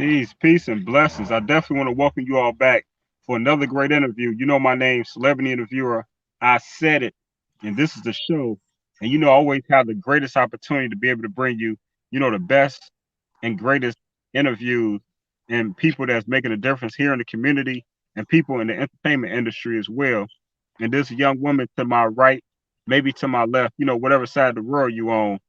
Peace, and blessings. I definitely want to welcome you all back for another great interview. You know my name, celebrity interviewer. I said it, and this is the show. And I always have the greatest opportunity to be able to bring you, the best and greatest interviews and people that's making a difference here in the community and people in the entertainment industry as well. And this young woman to my right, maybe to my left, whatever side of the world you on,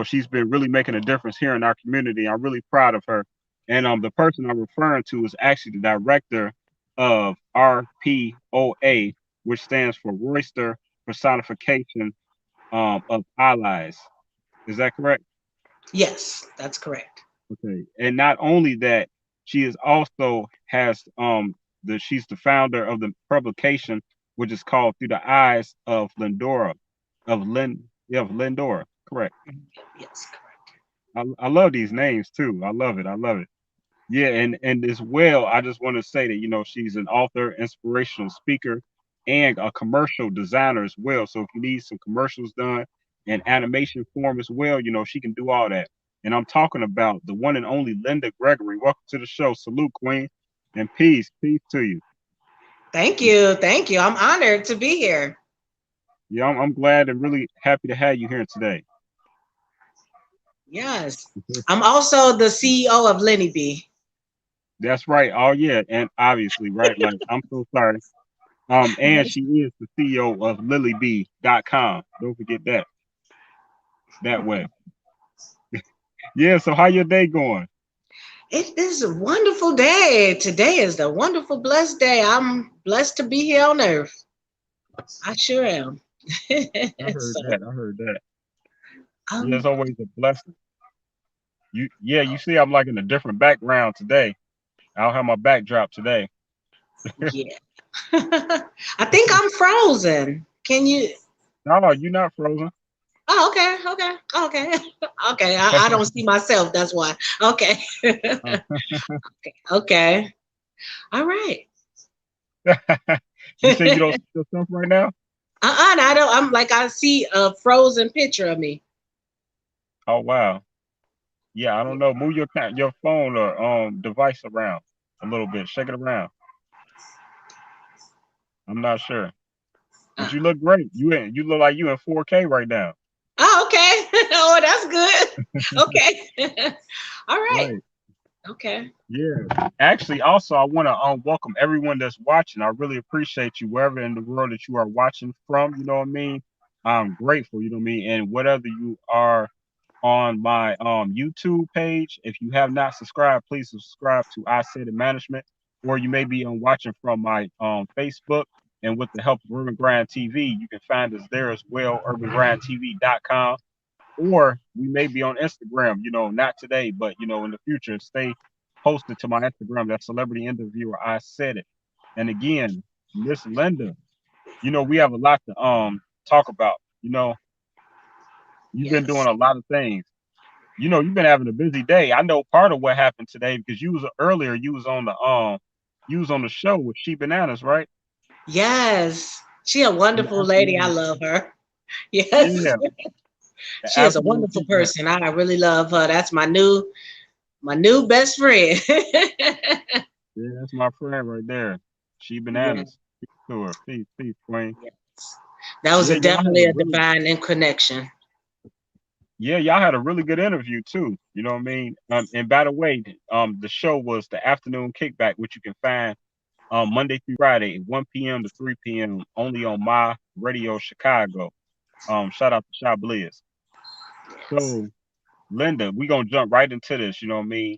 she's been really making a difference here in our community. I'm really proud of her. And the person I'm referring to is actually the director of R.P.O.A, which stands for Royster Personification of Allies. Is that correct? Yes, that's correct. Okay. And not only that, she is also has she's the founder of the publication which is called Through the Eyes of Lindora, of Lindora. Correct. Yes, correct. I love these names too. I love it. I love it. Yeah, and as well, I just want to say that she's an author, inspirational speaker, and a commercial designer as well. So if you need some commercials done in animation form as well, she can do all that. And I'm talking about the one and only Linda Gregory. Welcome to the show. Salute, Queen, and peace to you. Thank you. Thank you. I'm honored to be here. Yeah, I'm glad and really happy to have you here today. Yes. I'm also the CEO of LinnyBee. That's right. Oh yeah, and obviously, right? Like I'm so sorry. And she is the CEO of LilyBee.com. Don't forget that way. Yeah, so how your day going? It is a wonderful day. Today is the wonderful, blessed day. I'm blessed to be here on earth. I sure am. I heard So, that. I heard that. Yeah, it's um, always a blessing. You see I'm like in a different background today. I don't have my backdrop today. yeah. I think I'm frozen. Can you? No, you're not frozen. Oh, okay. Okay. I don't see myself. That's why. Okay. Okay. All right. You say you don't see yourself right now? I don't. I'm like I see a frozen picture of me. Oh wow. Yeah, I don't know. Move your phone or device around a little bit. Shake it around. I'm not sure. But Uh, you look great. You look like you in 4K right now. oh, okay. Oh, that's good. Okay. All right. Right. Okay. Yeah. Actually, also, I want to welcome everyone that's watching. I really appreciate you wherever in the world that you are watching from. You know what I mean? I'm grateful. You know what I mean? And whatever you are on my YouTube page, if you have not subscribed, please subscribe to I Said It Management. Or you may be watching from my Facebook. And with the help of Urban Grind TV, you can find us there as well, urbangrindtv.com. Or we may be on Instagram, not today, but in the future, stay posted to my Instagram, that celebrity interviewer. I said it. And again, Miss Linda, we have a lot to talk about. You've been doing Yes. a lot of things. You've been having a busy day. I know part of what happened today because you was earlier, you was on the show with She Bananas, right? Yes. She a In the wonderful lady. I afternoon. love her. Yes. Yeah, the She is a afternoon wonderful kickback. person. I really love her. That's my new best friend. Yeah, that's my friend right there. She Yeah. Bananas. Peace to her. Peace, Queen. Yes. That was Yeah, definitely a divine connection. y'all had a really good interview too. You know what I mean? And by the way, the show was the afternoon kickback, which you can find Monday through Friday, 1 p.m. to 3 p.m. only on my radio Chicago. Shout out to Shy Bliss. Yes. So, Linda, we gonna jump right into this. You know what I mean?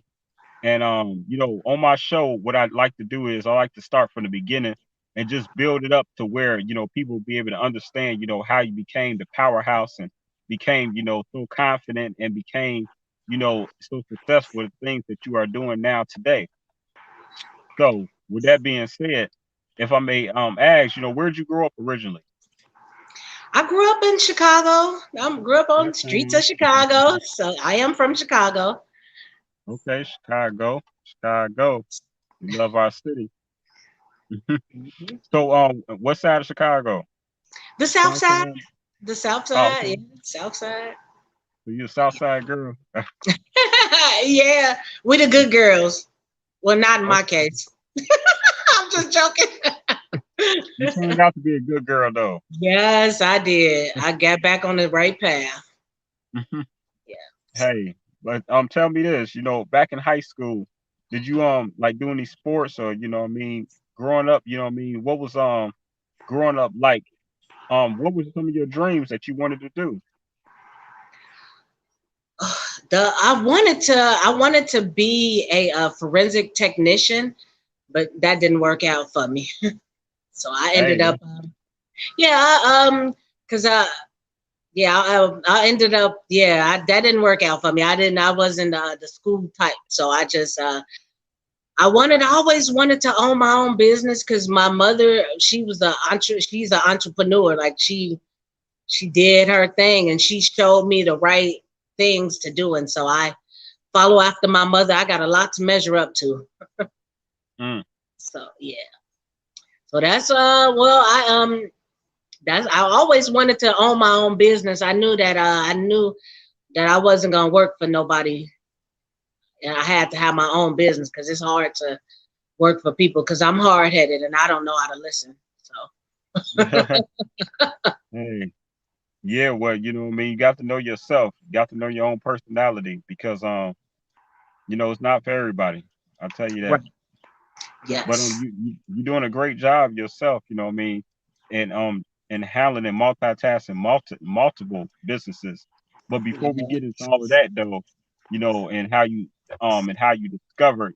And on my show, what I'd like to do is I like to start from the beginning and just build it up to where people be able to understand how you became the powerhouse and became so confident and became so successful with the things that you are doing now today. So with that being said, if I may ask, where'd you grow up originally? I grew up in Chicago. I grew up on Yes, the streets ma'am. of Chicago. So I am from Chicago. Okay, Chicago. We love our city. Mhm. So what side of Chicago? The South South Side. side? The South Oh, Side. okay. Yeah, South Side. So you're a South Side girl. Yeah, we the good girls. Well, not in my Okay. case. I'm just joking. You turned out to be a good girl though. Yes, I did. I got back on the right path. Yeah. Hey, but tell me this, back in high school, did you like do any sports or what I mean, growing up, what I mean, what was growing up like? What were some of your dreams that you wanted to do? I wanted to be a forensic technician, but that didn't work out for me. So I Hey, ended up, yeah, cause yeah, I ended up, yeah, that didn't work out for me. I wasn't the school type. So I always wanted to own my own business because my mother, she's an entrepreneur. Like she did her thing and she showed me the right things to do. And so I follow after my mother. I got a lot to measure up to. mm, So yeah. So that's well I always wanted to own my own business. I knew that I wasn't gonna work for nobody, and I had to have my own business because it's hard to work for people because I'm hard headed and I don't know how to listen. So hey, yeah, well, what I mean, you got to know yourself, you got to know your own personality because it's not for everybody. I'll tell you that. right. But Yes. you're doing a great job yourself, what I mean, and handling and multitasking multiple businesses. But before we Yeah. get into all of that though, and how you discovered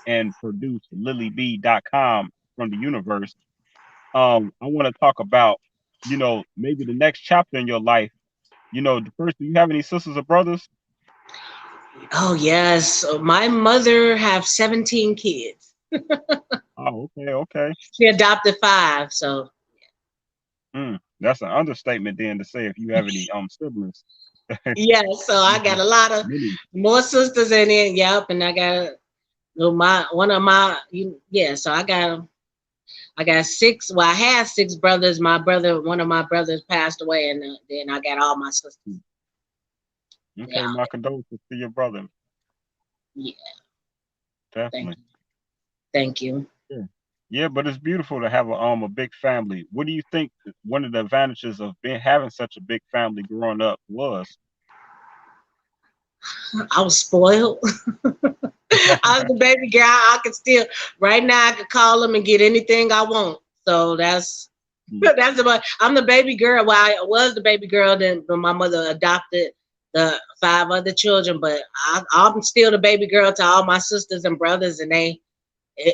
and produced LinnyBee.com from the universe, I want to talk about, maybe the next chapter in your life. The first, do you have any sisters or brothers? Oh yes. So my mother have 17 kids. Oh, okay, okay. She adopted five. So That's an understatement then to say if you have any siblings. yeah. So I got Mhm. a lot of Many. more sisters in it. Yep. And I got my one of my yeah. So I got six. Well, I had six brothers. One of my brothers passed away, and then I got all my sisters. Yeah. Okay, my condolences to your brother. Yeah. Thank Definitely. you. Thank you. Yeah. Yeah, but it's beautiful to have a big family. What do you think one of the advantages of being having such a big family growing up was? I was spoiled. I was the baby girl. I could still right now. I could call them and get anything I want. So that's Mm, that's about. I'm the baby girl. Well, I was the baby girl. Then when my mother adopted the five other children, but I'm still the baby girl to all my sisters and brothers, and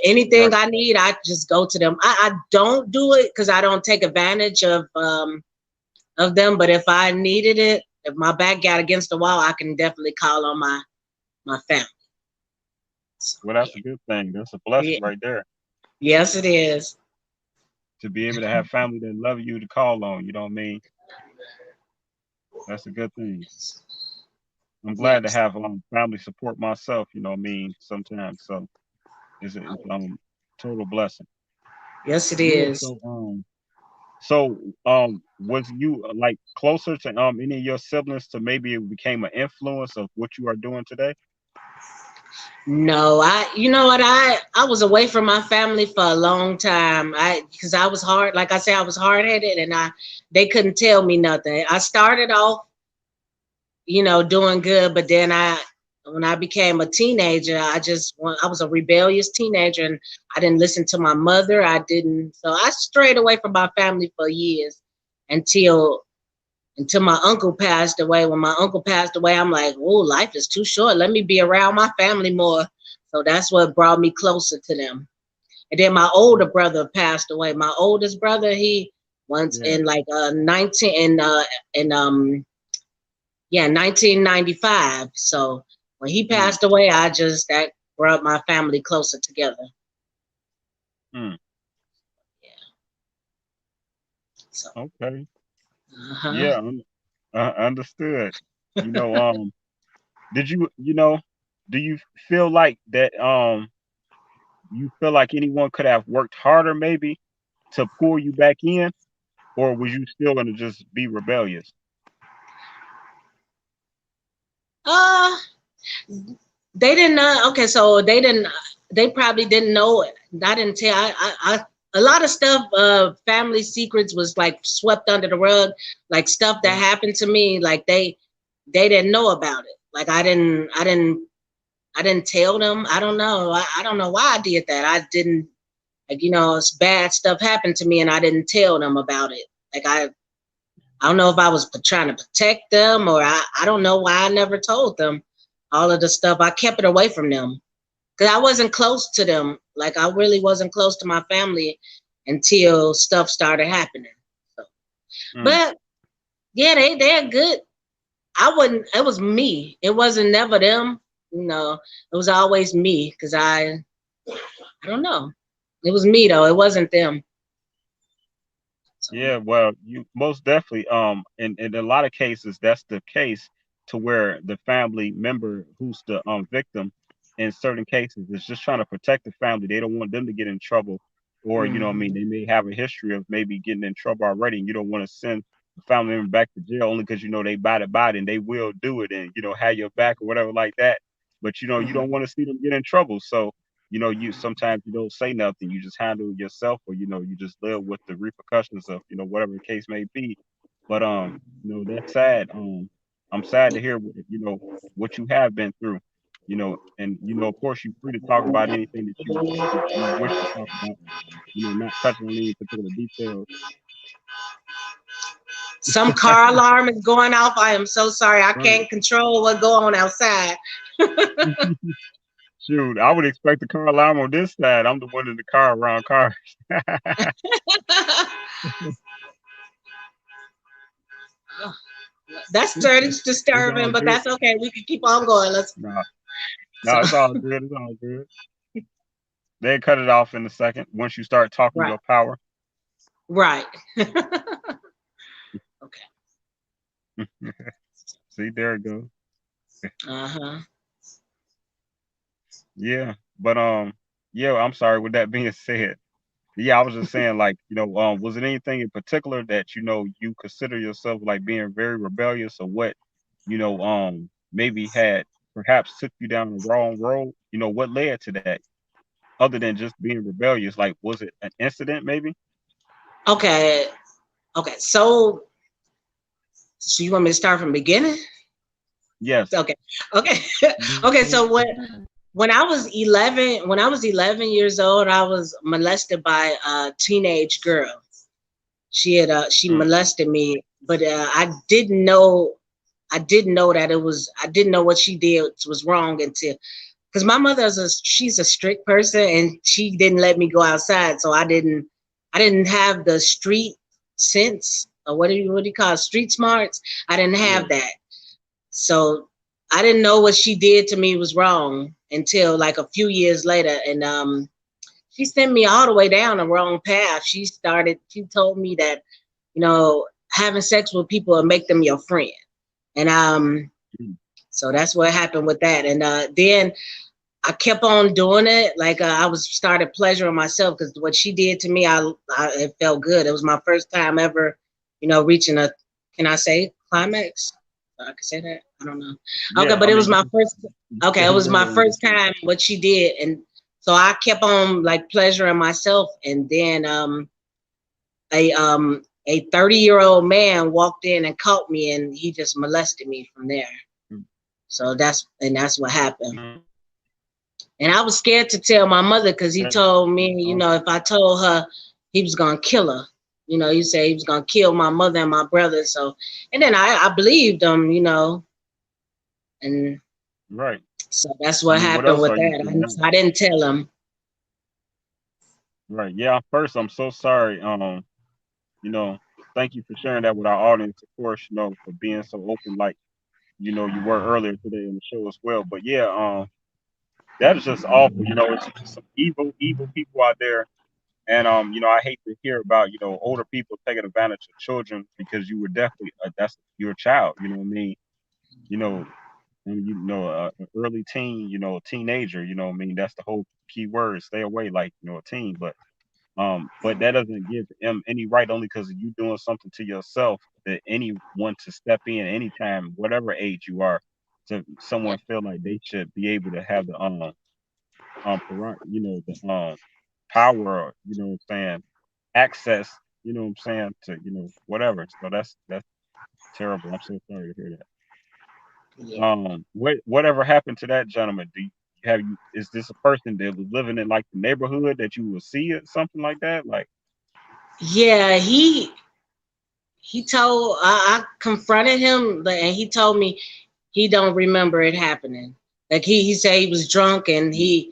anything right. I need, I just go to them. I don't do it because I don't take advantage of them. But if I needed it, if my back got against the wall, I can definitely call on my family. So, Well, yeah. that's a good thing. That's a blessing Yeah. right there Yes, it is. to be able to have family that love you to call on. You know what I mean? That's a good thing. I'm glad to Yes. have family support myself. You know what I mean? Sometimes, so it's total blessing. Yes, it Yeah. is. So was you like closer to any of your siblings to maybe it became an influence of what you are doing today? No, you know what, I was away from my family for a long time. Because I was hard, like I said, I was hard headed, and they couldn't tell me nothing. I started off, doing good, but then when I became a teenager, I was a rebellious teenager, and I didn't listen to my mother. So I strayed away from my family for years until my uncle passed away. When my uncle passed away, I'm like, oh, life is too short. Let me be around my family more. So that's what brought me closer to them. And then my older Mm, brother passed away. My oldest brother, he once yeah. in like 19 in yeah 1995. So when he Mm, passed away, that brought my family closer together. mm, Yeah. So okay. uh-huh. Yeah. Understood. You know, did do you feel like that? You feel like anyone could have worked harder, maybe, to pull you back in, or was you still gonna just be rebellious? Uh they didn't okay, so they didn't they probably didn't know it. I didn't tell. I a lot of stuff. Family secrets was like swept under the rug. Like stuff that happened to me. Like they didn't know about it. Like I didn't tell them. I don't know. I don't know why I did that. I didn't. Like, it's bad stuff happened to me, and I didn't tell them about it. Like I don't know if I was trying to protect them, or I don't know why I never told them all of the stuff. I kept it away from them because I wasn't close to them. Like I really wasn't close to my family until stuff started happening. So, Mm. but yeah, they're good. I wouldn't. It was me. It wasn't never them. It was always me because I don't know. It was me though. It wasn't them. So, Yeah, well, you most definitely in a lot of cases that's the case to where the family member who's the victim in certain cases is just trying to protect the family. They don't want them to get in trouble, or you know what I mean, mhm. they may have a history of maybe getting in trouble already, and you don't want to send the family member back to jail only because you know they bad and they will do it and have your back or whatever like that. But you don't Mhm. want to see them get in trouble. So you sometimes you don't say nothing. You just handle it yourself, or you just live with the repercussions of whatever the case may be. But that's sad. I'm sad to hear what you have been through. And of course you're free to talk about anything that you wish to talk about. Not touching on any particular details. Some car alarm is going off. I am so sorry. I Right. can't control what go on outside. Shoot, I would expect the car alarm on this side. I'm the one in the car around cars. That's It's all disturbing, but good. that's okay. We can keep on going. Let's. No, So, no, it's all good. It's all good. They cut it off in a second once you start talking right, your power. right. Okay. See, there it goes. Uh huh. Yeah, but yeah. I'm sorry. With that being said, yeah, I was just saying, like, was it anything in particular that you consider yourself like being very rebellious, or what, maybe had perhaps took you down the wrong road? What led to that, other than just being rebellious? Like, was it an incident, maybe? Okay. Okay. So you want me to start from the beginning? Yes. Okay. Okay. Okay. Mhm. So when I was 11 years old, I was molested by a teenage girl. She Mm, molested me, but I didn't know that I didn't know what she did was wrong until because my mother she's a strict person and she didn't let me go outside, so I didn't have the street sense, or what do you call it, street smarts. I didn't yeah. have that, so I didn't know what she did to me was wrong until like a few years later, and she sent me all the way down the wrong path. She told me that having sex with people will make them your friend, and Mm, so that's what happened with that, and then I kept on doing it. Like I was started pleasuring myself because what she did to me, it felt good. It was my first time ever, reaching a, can I say climax? I can say that. I don't know. Okay, yeah. I but it mean, was you my can first. Okay, it was go my ahead and first time what she did, and so I kept on like pleasuring myself, and then a 30-year-old man walked in and caught me, and he just molested me from there. So that's what happened. mm, And I was scared to tell my mother because he that is told me, awesome. if I told her, he was gonna kill her. He said he was gonna kill my mother and my brother. So, and then I believed him, and Right. so that's I what mean, what happened else with are you that. doing now? I didn't tell him. Right. Yeah. First, I'm so sorry. You know, thank you for sharing that with our audience, of course, for being so open, like, you were earlier today in the show as well. But yeah, that is just awful. It's just some evil people out there. And I hate to hear about, older people taking advantage of children, because you were definitely that's your child, you know what I mean? You know, and an early teen, a teenager, you know what I mean? That's the whole key word. Stay away, like, a teen. But that doesn't give him any right, only because you doing something to yourself, that anyone to step in anytime, whatever age you are, to someone feel like they should be able to have the the power, access, what I'm saying, to, whatever. So that's terrible. I'm so sorry to hear that. Yeah. Whatever happened to that gentleman? Is this a person that was living in like the neighborhood that you will see it, something like that? Like, Yeah, he told I confronted him, and he told me he don't remember it happening. Like he said he was drunk and he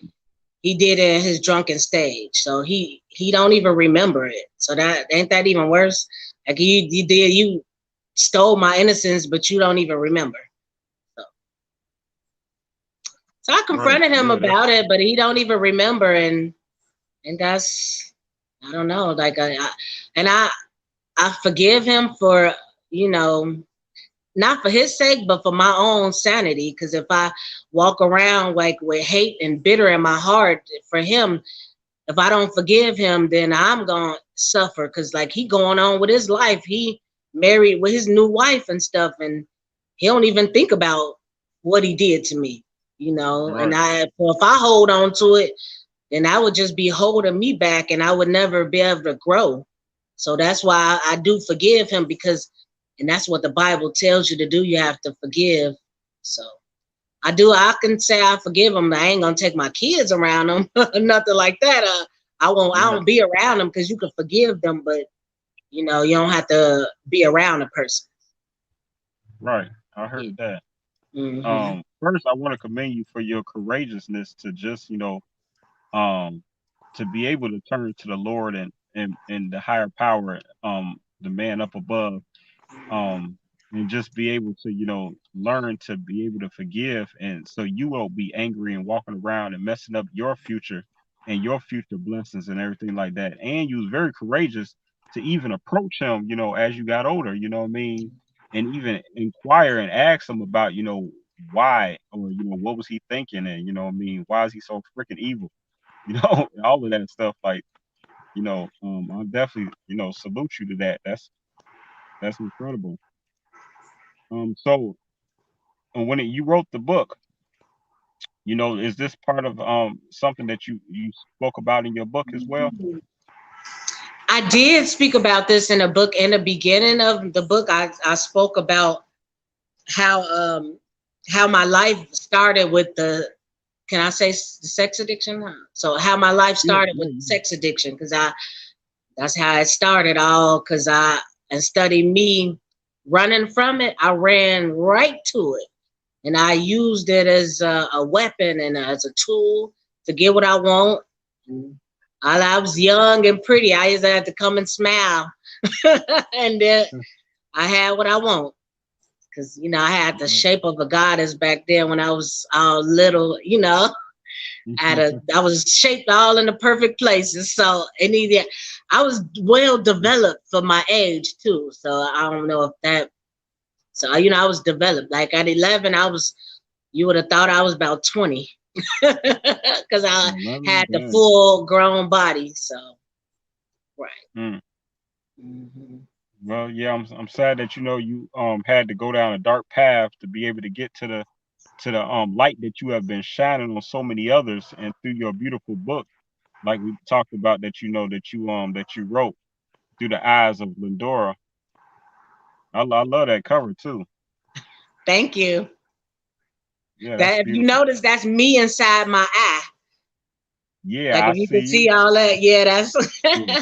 did it in his drunken stage. So he don't even remember it. So that ain't that even worse. Like you stole my innocence, but you don't even remember. So, so I right, confronted him yeah, that's about it, but he don't even remember, and that's I don't know. Like and I forgive him for you know not for his sake, but for my own sanity. Because if I walk around like with hate and bitter in my heart for him, if I don't forgive him, then I'm gonna suffer. Because like he going on with his life, he married with his new wife and stuff, and he don't even think about what he did to me, you know. And right, if I hold on to it, then I would just be holding me back, and I would never be able to grow. So that's why I do forgive him because, and that's what the Bible tells you to do. You have to forgive. So I do. I can say I forgive him. I ain't gonna take my kids around him, nothing like that. I won't. I right, don't be around them because you can forgive them, but you don't have to be around a person. right. I Yeah. heard that. Hmm. First, I want to commend you for your courageousness to just, um, to be able to turn to the Lord and the higher power, the man up above, um, and just be able to, learn to be able to forgive, and so you won't be angry and walking around and messing up your future and your future blessings and everything like that. And you was very courageous to even approach him, as you got older, what I mean, and even inquire and ask him about, why, or what was he thinking, and what I mean, why is he so freaking evil, all of that stuff. Like, I definitely, salute you to that. That's incredible. So when you wrote the book, is this part of something that you spoke about in your book as well? I did speak about this in a book. In the beginning of the book, I spoke about how um how my life started with the can I say sex addiction? So how my life Yeah, started yeah, with yeah. sex addiction because I that's how it started all because I instead of me running from it, I ran right to it and I used it as a weapon and as a tool to get what I want. And while I was young and pretty, I used to have to come and smile, and then I had what I want. Cause I had the Right. shape of a goddess back then when I was little. I was shaped all in the perfect places. So and either I was well developed for my age too. So I don't know if that. So I was developed. Like at 11, you would have thought I was about 20, because I 11, had the damn. full grown body. So right. Mm. Hmm. Well, yeah, I'm sad that you had to go down a dark path to be able to get to the light that you have been shining on so many others, and through your beautiful book, like we talked about, that you wrote through the eyes of Lindora. I love that cover too. Thank you. Yeah, that's That if you beautiful. notice, that's me inside my eye. Yeah, Like I if you see can you. see all that, yeah, that's Yeah,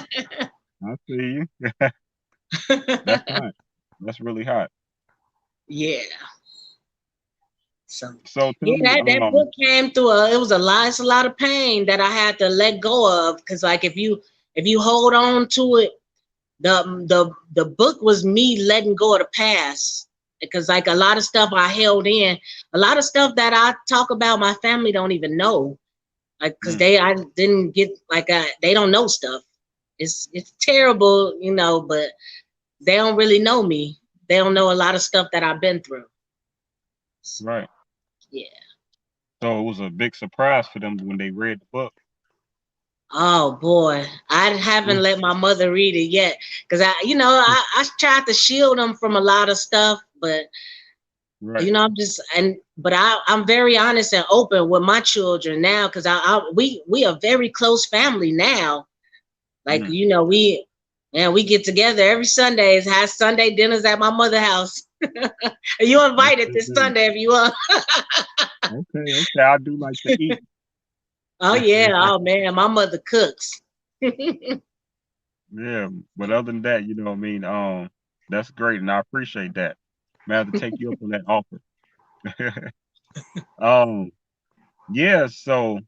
I see you. That's hot. That's really hot. yeah. So So tell yeah, me, that book came through. It was a lot. It's a lot of pain that I had to let go of because, like, if you hold on to it, the book was me letting go of the past. Because like a lot of stuff I held in, a lot of stuff that I talk about, my family don't even know. Like, because mm, I didn't get like they don't know stuff. It's terrible, but they don't really know me. They don't know a lot of stuff that I've been through. right. Yeah. So it was a big surprise for them when they read the book. Oh boy, I haven't Mm, let my mother read it yet because I tried to shield them from a lot of stuff, but Right. I'm just but I'm very honest and open with my children now because we are very close family now. Like, Mm. we get together every Sundays, have Sunday dinners at my mother's house. You Yes, invited this indeed. Sunday if you want. Okay, okay. I do like to eat. Oh yeah, oh man, my mother cooks. Yeah, but other than that, you know what I mean? That's great, and I appreciate that. I have to take you up on that offer. Um, yeah, so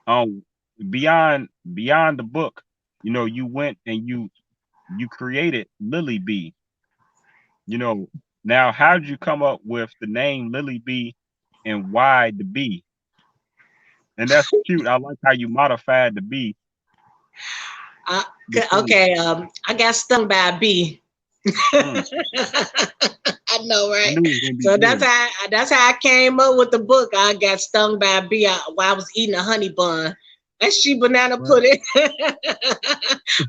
um beyond the book, you went and you created LinnyBee. You know, now how did you come up with the name LinnyBee and why the bee? And that's cute. I like how you modified the bee I, before. okay, I got stung by a bee. Mm, I know, I right? knew it was gonna be So good. that's how I came up with the book. I got stung by a bee while I was eating a honey bun. That's she banana Right. pudding.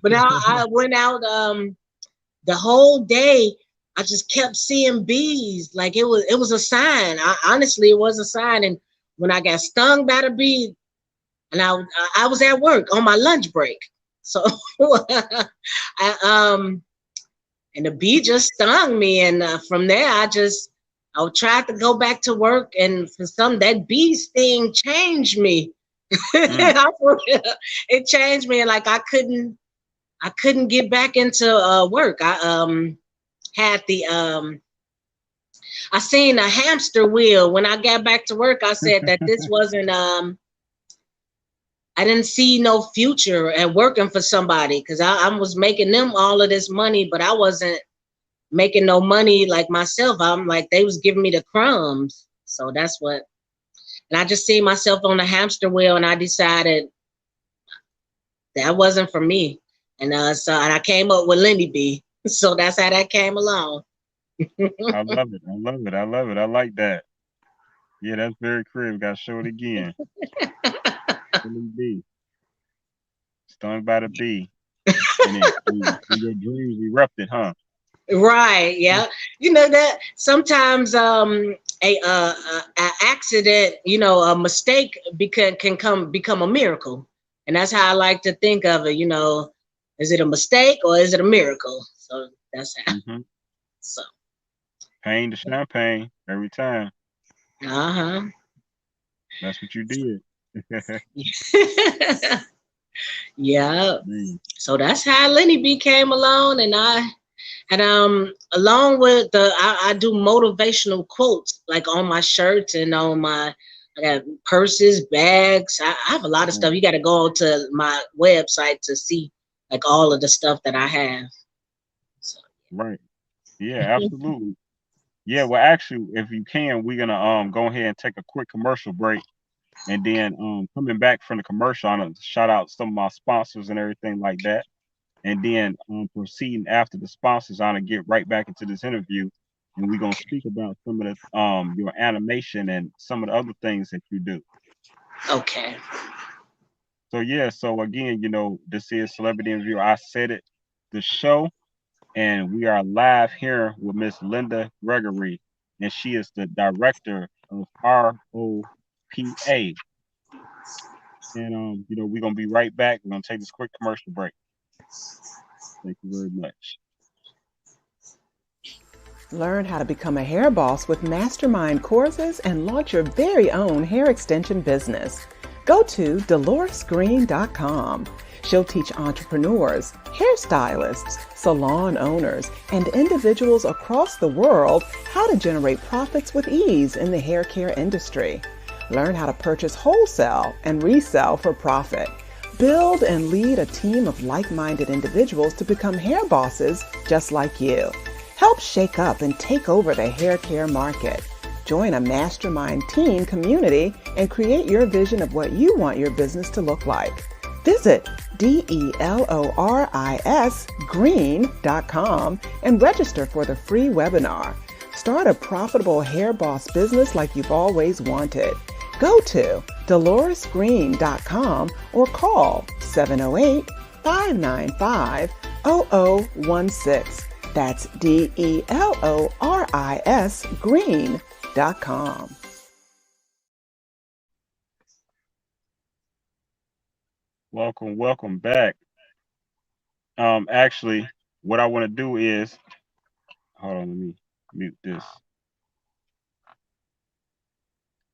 But I went out the whole day. I just kept seeing bees. Like it was a sign. Honestly, it was a sign. And when I got stung by the bee, and I was at work on my lunch break, so I and the bee just stung me, and from there I tried to go back to work, and for some that bee sting changed me. Mm, It changed me, and like I couldn't get back into work. I had the I seen a hamster wheel when I got back to work. I said that this wasn't I didn't see no future at working for somebody because I was making them all of this money, but I wasn't making no money like myself. I'm like, they was giving me the crumbs. So that's what, and I just see myself on the hamster wheel, and I decided that wasn't for me. And I came up with LinnyBee. So that's how that came along. I love it. I love it. I love it. I like that. Yeah, that's very creative. Gotta show it again. LinnyBee, stung by the bee, and your dreams erupted, huh? Right. Yeah. You know that sometimes a accident, a mistake become a miracle, and that's how I like to think of it. Is it a mistake or is it a miracle? So that's how. Hmm. So. Pain to champagne every time. Uh That's what you did. huh. Yeah. Man. So that's how Lenny B came along, and along with I do motivational quotes like on my shirts and on my I got purses, bags. I have a lot of Right. stuff. You got to go to my website to see like all of the stuff that I have. So. Right. Yeah, absolutely. Yeah, well actually if you can, we're gonna go ahead and take a quick commercial break. And then coming back from the commercial, I'm gonna shout out some of my sponsors and everything like that. And then proceeding after the sponsors, I'm gonna get right back into this interview, and we're gonna speak about some of the your animation and some of the other things that you do. Okay. So yeah, so again, this is Celebrity Interview. I said it, the show, and we are live here with Miss Linda Gregory, and she is the director of R.O.P.A. And we're gonna be right back. We're gonna take this quick commercial break. Thank you very much. Learn how to become a hair boss with mastermind courses and launch your very own hair extension business. Go to DoloresGreen.com. She'll teach entrepreneurs, hairstylists, salon owners, and individuals across the world how to generate profits with ease in the hair care industry. Learn how to purchase wholesale and resell for profit. Build and lead a team of like-minded individuals to become hair bosses just like you. Help shake up and take over the hair care market. Join a mastermind team community and create your vision of what you want your business to look like. Visit DELORISgreen.com and register for the free webinar. Start a profitable hair boss business like you've always wanted. Go to DoloresGreen.com or call 708-595-0016. That's DELORIS green.com. Welcome back. Actually, what I want to do is, hold on, let me mute this.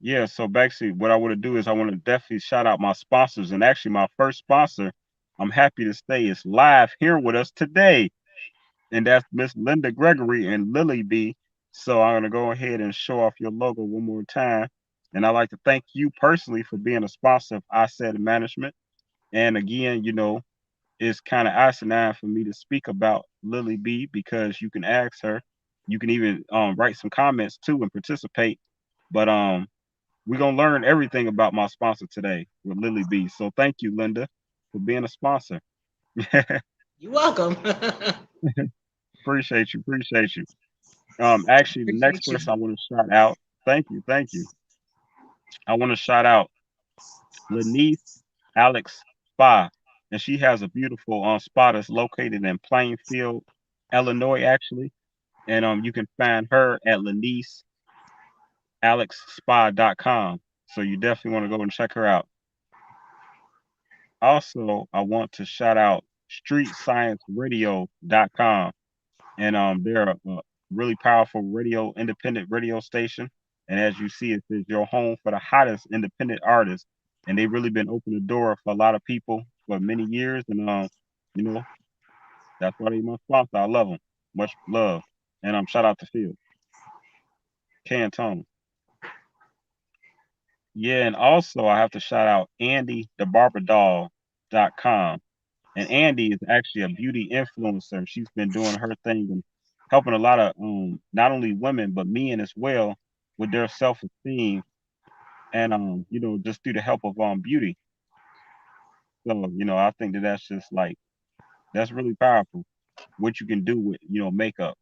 Yeah, so basically, what I want to do is I want to definitely shout out my sponsors, and actually, my first sponsor, I'm happy to say, is live here with us today, and that's Miss Linda Gregory and LinnyBee. So I'm gonna go ahead and show off your logo one more time, and I'd like to thank you personally for being a sponsor of I Said Management. And again, it's kind of asinine for me to speak about LinnyBee because you can ask her. You can even write some comments too and participate. But we're gonna learn everything about my sponsor today with LinnyBee. So thank you, Linda, for being a sponsor. You're welcome. Appreciate you. Actually, the next Appreciate you. person I want to shout out. Thank you. I want to shout out Lanice Alex Spa, and she has a beautiful spa that's located in Plainfield, Illinois, actually. And you can find her at LaniceAlexSpa.com. So you definitely want to go and check her out. Also, I want to shout out StreetScienceRadio.com, and they're a really powerful independent radio station. And as you see, it is your home for the hottest independent artists, and they've really been opening the door for a lot of people for many years. And you know, that's why they my sponsor. I love them, much love, and shout out to Phil Cantone. Yeah, and also I have to shout out AndyTheBarberDoll.com. And Andy is actually a beauty influencer. She's been doing her thing and helping a lot of not only women but men as well with their self esteem and just through the help of beauty. So I think that that's just like that's really powerful. What you can do with makeup.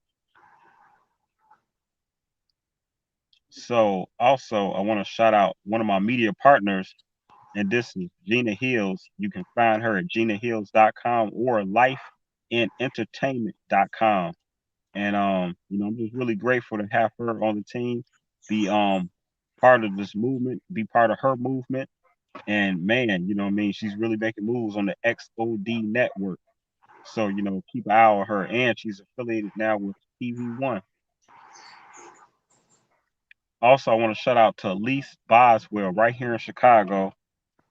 So also I want to shout out one of my media partners, and this is Gina Hills. You can find her at GinaHills.com or LifeInEntertainment.com. And I'm just really grateful to have her on the team, be part of this movement, be part of her movement. And man, what I mean, she's really making moves on the XOD network. So, keep an eye on her. And she's affiliated now with TV1. Also, I want to shout out to Elise Boswell right here in Chicago,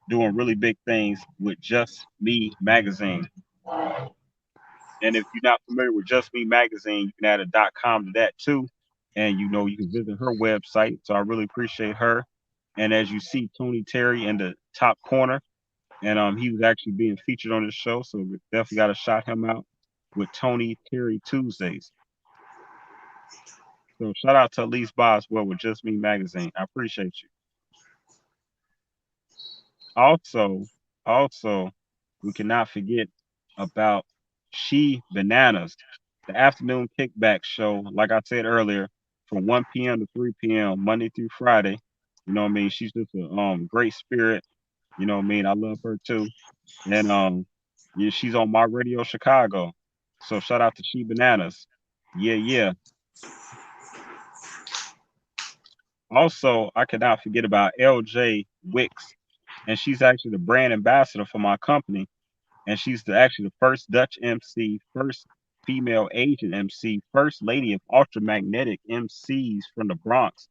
doing really big things with Just Me magazine. And if you're not familiar with Just Me magazine, you can add a .com to that too. And you can visit her website. So I really appreciate her. And as you see, Tony Terry in the top corner, and he was actually being featured on this show. So we definitely got to shout him out with Tony Terry Tuesdays. So shout out to Elise Boswell with Just Me magazine. I appreciate you. Also, also, we cannot forget about She Bananas, the afternoon kickback show. Like I said earlier, from 1 p.m. to 3 p.m. Monday through Friday. You know what I mean? She's just a great spirit. You know what I mean? I love her too. And yeah, she's on my radio Chicago. So shout out to She Bananas. Yeah, yeah. Also, I cannot forget about LJ Wicks, and she's actually the brand ambassador for my company. And she's actually the first Dutch MC, first female Asian MC, first lady of ultramagnetic MCs from the Bronx.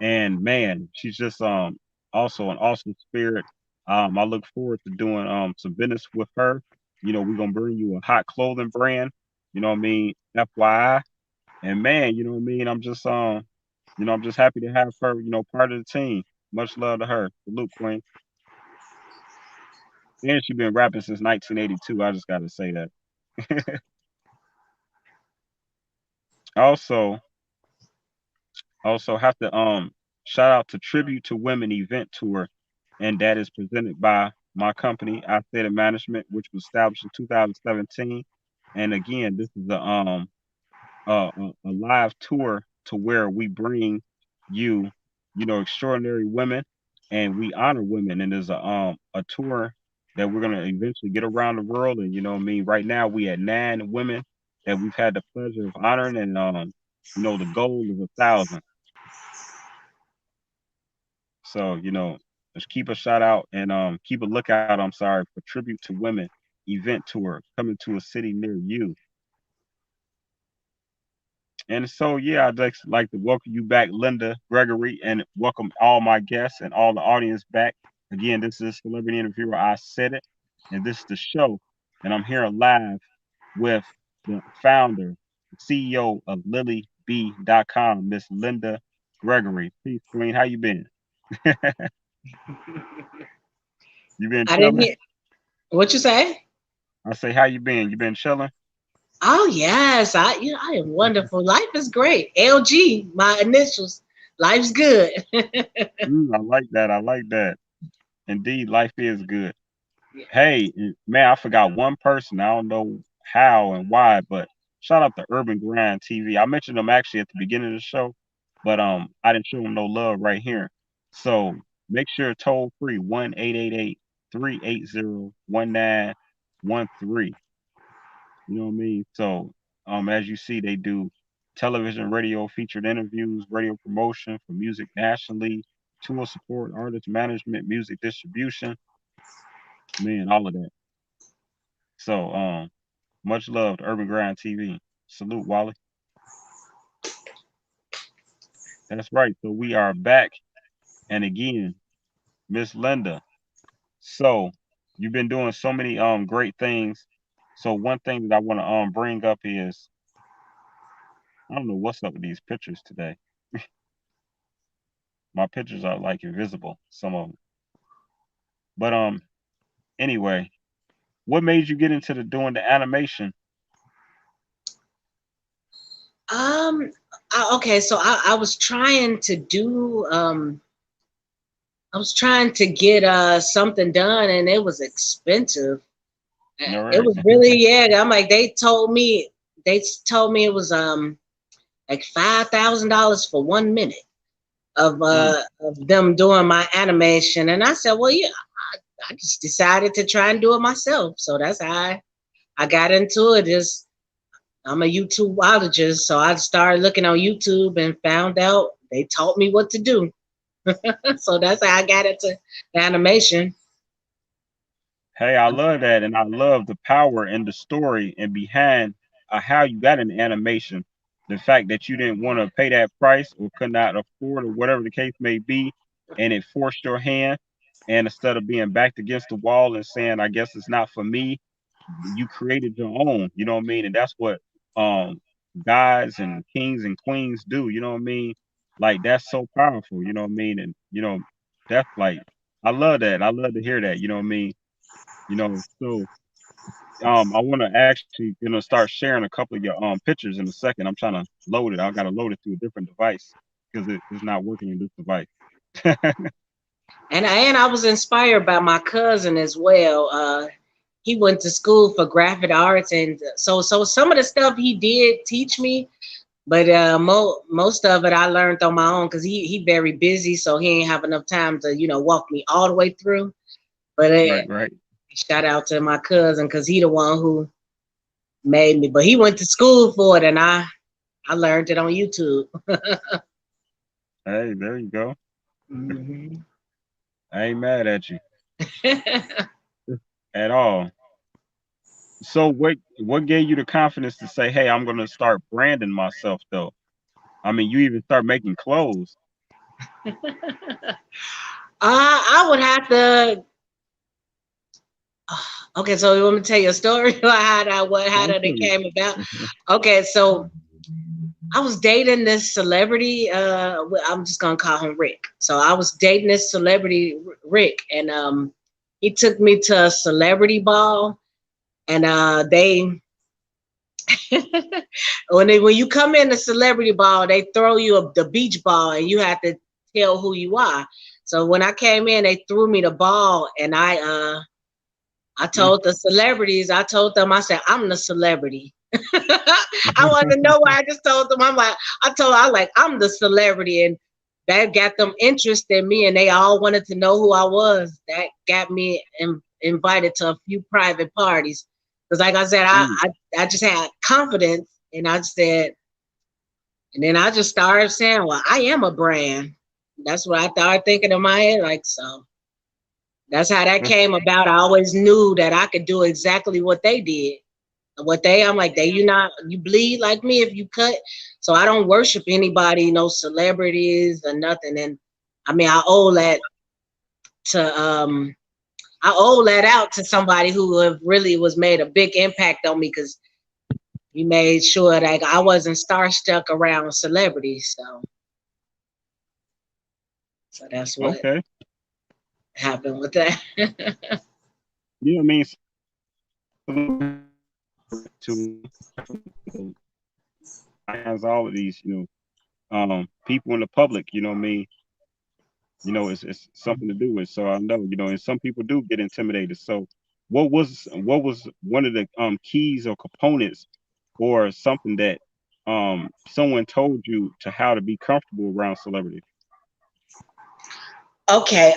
And man, she's just also an awesome spirit. I look forward to doing some business with her. We're gonna bring you a hot clothing brand. You know what I mean? FYI. And man, you know what I mean? I'm just happy to have her, part of the team. Much love to her. Salute, Queen. And she's been rapping since 1982. I just got to say that. Also, also have to shout out to Tribute to Women event tour, and that is presented by my company, I Said Management, which was established in 2017. And again, this is a live tour to where we bring you, extraordinary women, and we honor women. And there's a tour that we're gonna eventually get around the world. And you know what I mean. Right now, we had 9 women that we've had the pleasure of honoring, and the goal is 1,000. So just keep a shout out and keep a lookout. I'm sorry, for Tribute to Women event tour coming to a city near you. And so, yeah, I'd just like to welcome you back, Linda, Gregory, and welcome all my guests and all the audience back. Again, this is Celebrity Interviewer. I said it, and this is the show. And I'm here live with the founder, CEO of LinnyBee.com, Miss Linda Gregory. Peace, Queen. How you been? You been I didn't chilling? hear what you say. I say, how you been? You been chilling? Oh yes, I am wonderful. Life is great. LG, my initials. Life's good. I like that. I like that. Indeed, life is good. Hey, man, I forgot one person. I don't know how and why, but shout out to Urban Grind TV. I mentioned them actually at the beginning of the show, but I didn't show them no love right here. So make sure toll free 1-888-380-1913. You know what I mean? So as you see, they do television, radio, featured interviews, radio promotion for music nationally, tour support, artist management, music distribution, man, all of that. So much love to Urban Grind TV. Salute, Wally. That's right. So we are back. And again, Miss Linda. So you've been doing so many great things. So one thing that I want to bring up is I don't know what's up with these pictures today. My pictures are like invisible, some of them. But anyway, what made you get into the doing the animation? Um, okay, so I was trying to do I was trying to get something done and it was expensive. All It right. was really, yeah. I'm like they told me it was like $5,000 for 1 minute Mm. of them doing my animation. And I said, well, yeah, I just decided to try and do it myself. So that's how I got into it. Just I'm a YouTubeologist, so I started looking on YouTube and found out they taught me what to do. So that's how I got into animation. Hey, I love that, and I love the power and the story and behind how you got into animation. The fact that you didn't want to pay that price or could not afford or whatever the case may be, and it forced your hand. And instead of being backed against the wall and saying, "I guess it's not for me," you created your own. You know what I mean? And that's what um guys and kings and queens do. You know what I mean? Like that's so powerful. You know what I mean? And that's like I love that. I love to hear that. You know what I mean? So I want to actually start sharing a couple of your pictures in a second. I'm trying to load it. I got to load it to a different device because it's not working in this device. And I was inspired by my cousin as well. He went to school for graphic arts, and so some of the stuff he did teach me, but most of it I learned on my own because he very busy, so he ain't have enough time to walk me all the way through. But Right, right. shout out to my cousin because he the one who made me. But he went to school for it, and I learned it on YouTube. Hey, there you go. Hmm. I ain't mad at you at all. So what gave you the confidence to say, "Hey, I'm gonna start branding myself," though? I mean, you even start making clothes. I would have to. Okay, so you want me to tell you a story about how Don't that it tell me. came about? Okay, so I was dating this celebrity. I'm just gonna call him Rick. So I was dating this celebrity Rick, and he took me to a celebrity ball, and they when you come in the celebrity ball, they throw you the beach ball, and you have to tell who you are. So when I came in, they threw me the ball, and I Mm. told the celebrities, I told them, I said, I'm the celebrity. I wanted to know why. I just told them, I like, I'm the celebrity. And that got them interested in me, and they all wanted to know who I was. That got me invited to a few private parties. Because like I said, Mm. I just had confidence, and I said, and then I just started saying, well, I am a brand. That's what I started thinking in my head. Like, so that's how that came about. I always knew that I could do exactly what they did. I'm like, you bleed like me if you cut. So I don't worship anybody, no celebrities or nothing. And I mean, to I owe that out to somebody who have really was made a big impact on me, because he made sure that I wasn't starstruck around celebrities. So that's what Okay. happened with that. Yeah, I mean, to has all of these, people in the public, what I mean, it's something to do with. So I know, and some people do get intimidated. So what was one of the keys or components or something that someone told you to how to be comfortable around celebrities? Okay.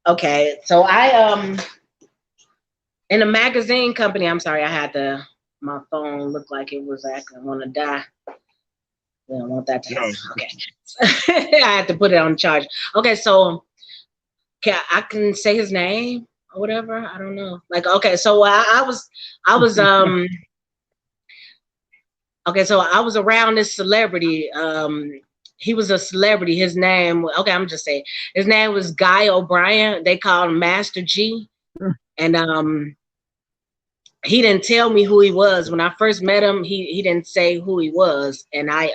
Okay. So I in a magazine company. I'm sorry, I had my phone looked like it was acting want to die. I don't want that to happen. No. Okay. I had to put it on charge. Okay, so I can say his name or whatever. I don't know. Like, okay, so I was okay, so I was around this celebrity. He was a celebrity. His name, okay, I'm just saying, his name was Guy O'Brien. They called him Master G. And he didn't tell me who he was. When I first met him, he didn't say who he was. And I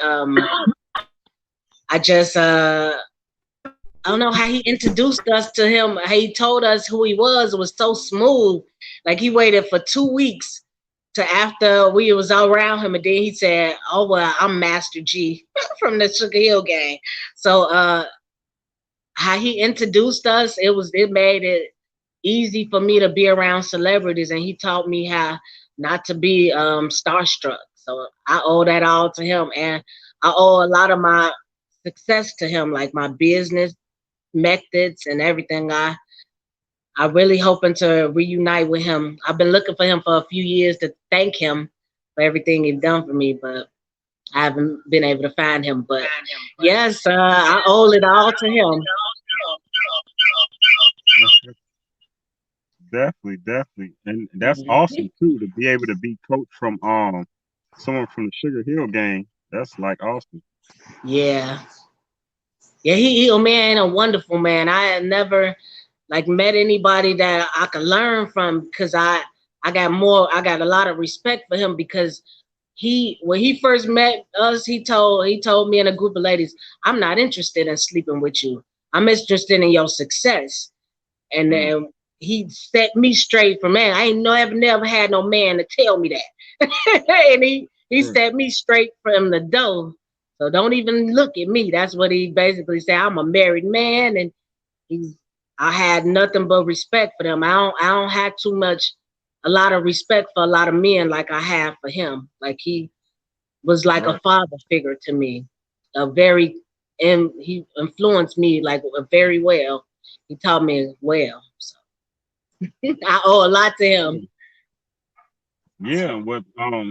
just I don't know how he introduced us to him. How he told us who he was. It was so smooth. Like, he waited for 2 weeks to after we was all around him, and then he said, "Oh well, I'm Master G from the Sugar Hill Gang." So how he introduced us, it made it easy for me to be around celebrities, and he taught me how not to be starstruck. So I owe that all to him, and I owe a lot of my success to him, like my business methods and everything. I really hoping to reunite with him. I've been looking for him for a few years to thank him for everything he's done for me, but I haven't been able to find him. But yes, I owe it all to him. Definitely, definitely, and that's Mhm. awesome too to be able to be coached from someone from the Sugar Hill Gang. That's like awesome. Yeah. Yeah, he a man, a wonderful man. I had never like met anybody that I could learn from, because I got a lot of respect for him, because when he first met us, he told me and a group of ladies, "I'm not interested in sleeping with you. I'm interested in your success." And Mm, then he set me straight for, man. I ain't never had no man to tell me that. And he mm, set me straight from the door. So don't even look at me. That's what he basically said. I'm a married man, and he's I had nothing but respect for them. I don't have a lot of respect for a lot of men like I have for him. Like, he was like a right. father figure to me. And he influenced me like very well. He taught me well. So I owe a lot to him. Yeah, yeah. What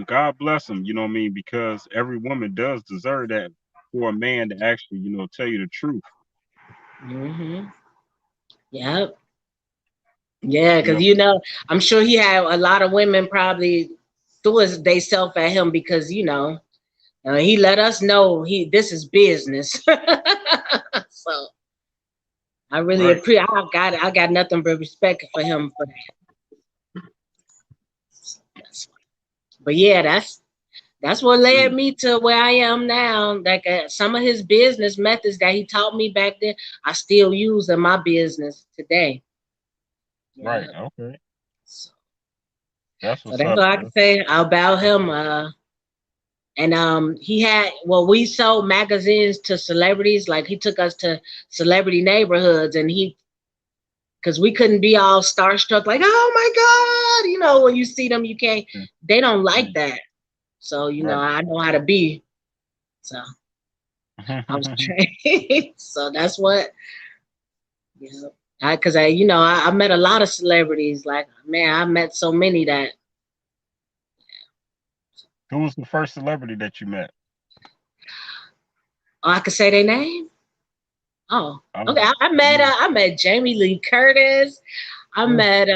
God bless him. You know what I mean? Because every woman does deserve that for a man to actually, tell you the truth. Hmm. Yeah. Yeah, You because know. I'm sure he had a lot of women probably threw they self at him, because he let us know this is business. So I really Right. appreciate. I got nothing but respect for him for that. But yeah, that's what led Mm, me to where I am now. Like, some of his business methods that he taught me back then, I still use in my business today. right. Yeah. Okay. So, That's so what's that's up. all I can say about him. And he had we sold magazines to celebrities. Like, he took us to celebrity neighborhoods, and because we couldn't be all starstruck, like, oh my God, when you see them, you can't. Mm, They don't like mm, that. So right. I know how to be. So I was trained. So that's what. Because I met a lot of celebrities. Like, man, I met so many that Who was the first celebrity that you met? Oh, I could say their name. Oh, okay. Oh, I met Jamie Lee Curtis. I yeah. met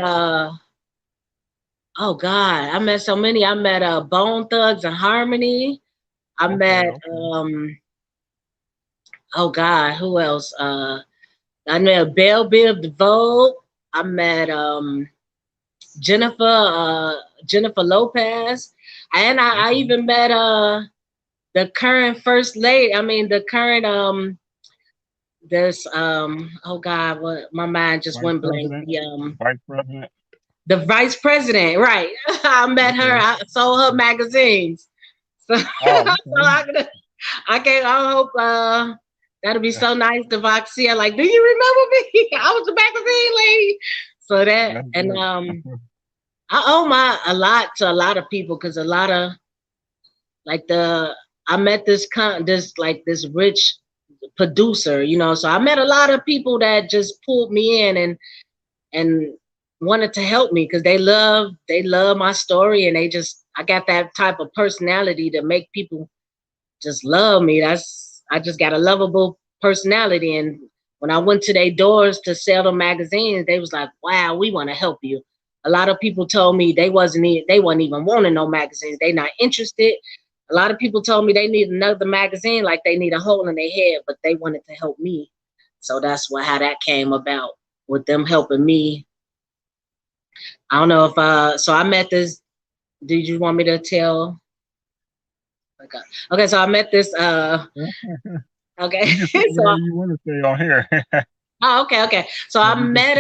oh God, I met so many. I met Bone Thugs and Harmony. I Okay, met okay. oh God, who else? I met Belle Biv DeVoe. I met Jennifer Jennifer Lopez. And I Okay. even met the current first lady. I mean the current this oh God, what my mind just Vice went blank. president. Vice president. The vice president, right. I met her, Okay. I sold her magazines. So, Oh, so I can't. I hope that'll be okay. so nice if I see her. Like, do you remember me? I was the magazine lady. So that That's and good. I owe my a lot to a lot of people because a lot of like the I met this rich producer, you know. So I met a lot of people that just pulled me in and wanted to help me because they love my story and I got that type of personality to make people just love me. I just got a lovable personality. And when I went to their doors to sell the magazines, they was like, "Wow, we want to help you." A lot of people told me they wasn't even wanting no magazines. They not interested. A lot of people told me they need another magazine, like they need a hole in their head, but they wanted to help me. So that's how that came about with them helping me. I don't know if so I met this. Did you want me to tell? Okay. Okay, so I met this okay. You can say whatever So you want to say on here. oh, okay. So Yeah, I we just met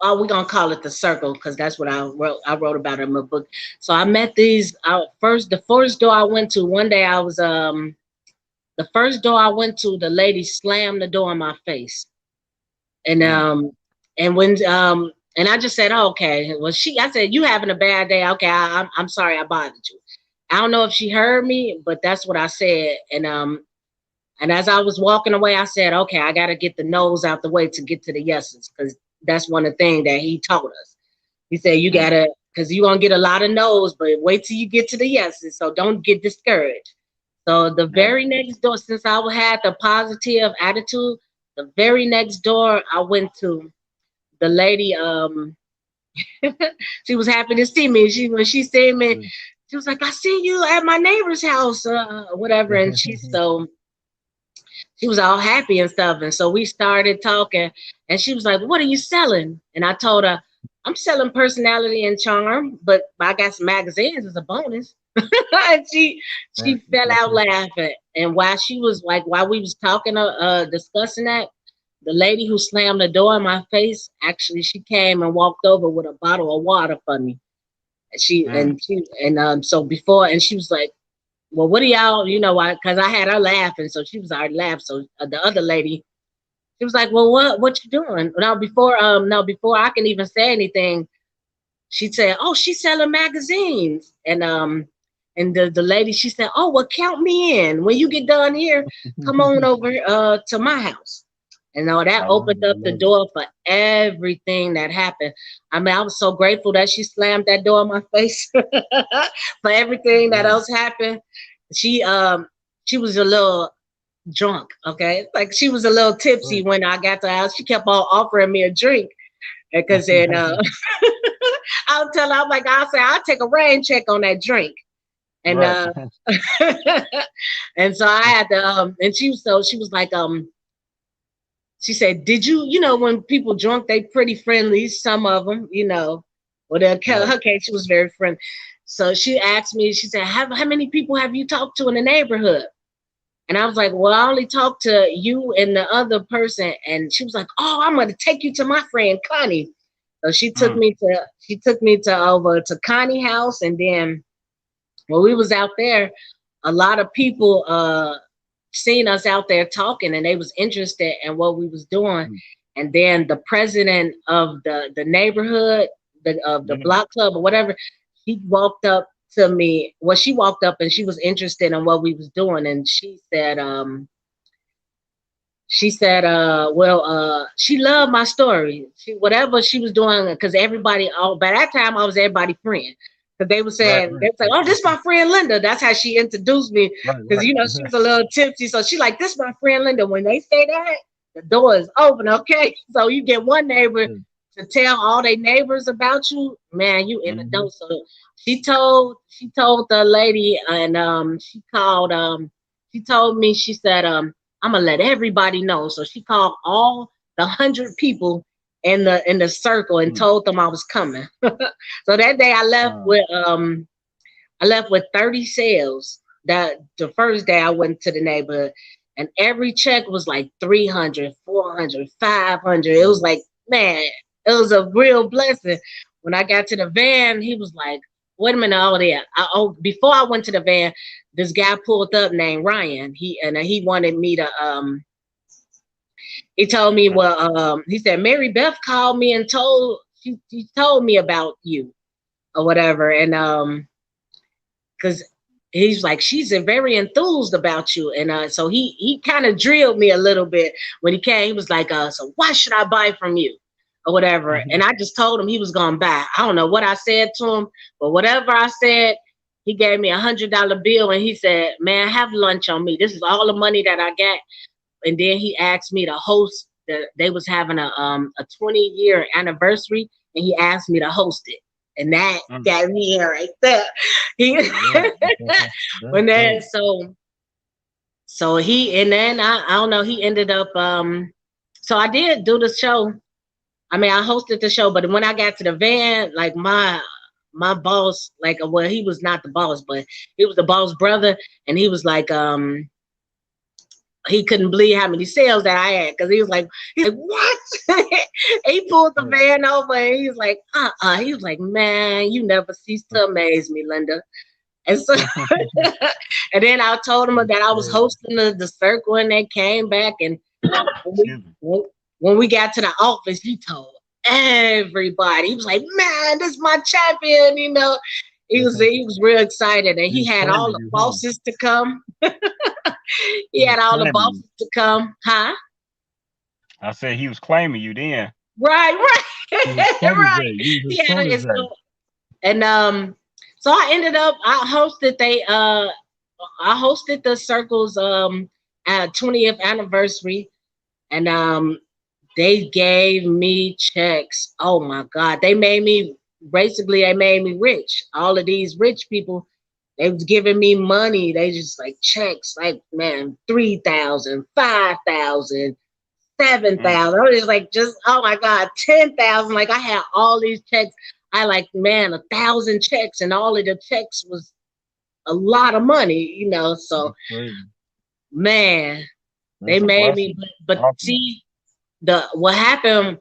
oh, we're gonna call it the circle because that's what I wrote about it in my book. So I met these the first door I went to, one day I was the first door I went to, the lady slammed the door in my face. And mm, and when and I just said, oh, okay. Well, I said, you having a bad day? Okay, I'm sorry I bothered you. I don't know if she heard me, but that's what I said. And as I was walking away, I said, okay, I got to get the no's out the way to get to the yeses, because that's one of the things that he taught us. He said, you got mm, to, because you're going to get a lot of no's, but wait till you get to the yeses. So don't get discouraged. So the right. very next door, since I had the positive attitude, the very next door I went to, the lady, she was happy to see me. When she seen me, Mm. she was like, I see you at my neighbor's house, whatever. And she was all happy and stuff. And so we started talking, and she was like, what are you selling? And I told her, I'm selling personality and charm, but I got some magazines as a bonus. And she Right. fell out laughing. And while we was talking, discussing that, the lady who slammed the door in my face, actually, she came and walked over with a bottle of water for me. Mm, So before, and she was like, well, what do y'all, because I had her laughing, so she was already laughing. So the other lady, she was like, well, what you doing? Before I can even say anything, she said, oh, she's selling magazines. And the lady, she said, oh, well, count me in. When you get done here, come on over to my house. And that I love opened it. I up the love it. door for everything that happened. I mean, I was so grateful that she slammed that door in my face for everything that Yeah. else happened. She um she was a little drunk, okay? Like she was a little tipsy Right. when I got to the house. She kept on offering me a drink. Because then I'll tell her, I'm like, I'll take a rain check on that drink. And Right. and so I had to and she was like, she said, did when people drunk, they pretty friendly, some of them, well, Right. her case, she was very friendly. So she asked me, she said, how many people have you talked to in the neighborhood? And I was like, well, I only talked to you and the other person. And she was like, oh, I'm going to take you to my friend Connie. So Mm, she took me to over to Connie house. And then when we was out there, a lot of people seen us out there talking, and they was interested in what we was doing. mm. And then the president of the neighborhood, of the Yeah. block club or whatever, he walked up to me. Well, she walked up and she was interested in what we was doing, and she said, she loved my story. Whatever she was doing, because everybody, by that time I was everybody's friend. Because they were Right, saying, they right, was like, oh, this my friend Linda. That's how she introduced me. right, Because, right. she was a little tipsy. So she like, this my friend Linda. When they say that, the door is open, okay? So you get one neighbor to tell all their neighbors about you, man, you in the Mm-hmm. door. So she told the lady, and she told me, she said, I'm gonna let everybody know. So she called all the 100 people in the circle and told them I was coming. So that day I left with 30 sales. That the first day I went to the neighborhood, and every check was like 300, 400, 500. It was like, man, it was a real blessing. When I got to the van, he was like, wait a minute, all there. Before I went to the van, this guy pulled up named Ryan. He wanted me to he told me, well, he said, Mary Beth called me and she told me about you or whatever. And because he's like, she's very enthused about you. And so he kind of drilled me a little bit when he came. He was like, so why should I buy from you or whatever? And I just told him he was going to buy. I don't know what I said to him, but whatever I said, he gave me $100 bill and he said, man, have lunch on me. This is all the money that I got. And then he asked me to host. They was having a 20-year anniversary, and he asked me to host it, and that got me in right there. He That's when then dope. so he and then I don't know. He ended up so I did do the show. I mean, I hosted the show, but when I got to the van, like my boss, like, well, he was not the boss, but he was the boss brother, and he was like he couldn't believe how many sales that I had because he's like, what? He pulled the van over and he's like, he was like, man, you never cease to amaze me, Linda. And so, and then I told him that I was hosting the circle, and they came back, and when Excuse me. when we got to the office, he told everybody. He was like, man, this is my champion, He was real excited, and he He's had all claiming the you, huh? bosses to come. He He's had all the claiming you. bosses to come, huh? I said he was claiming you then. Right, He was right. protege. You was He his had it. protege. And so I ended up. I hosted the circle's 20th anniversary, and they gave me checks. Oh my God, they made me rich. All of these rich people, they was giving me money. They just like checks, like, man, 3,000, 5,000, seven Mm. thousand. I was like, just, oh my God, 10,000. Like, I had all these checks. I like, man, 1,000 checks, and all of the checks was a lot of money. So, That's crazy. man, they That's a made blessing. me. But Awesome. see, what happened?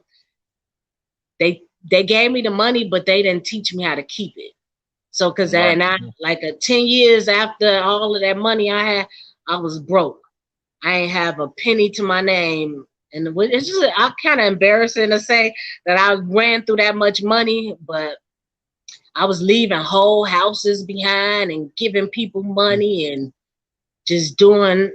They gave me the money, but they didn't teach me how to keep it. So, cause Right. and I like 10 years after all of that money I had, I was broke. I ain't have a penny to my name. And it's just kind of embarrassing to say that I ran through that much money, but I was leaving whole houses behind and giving people money and just doing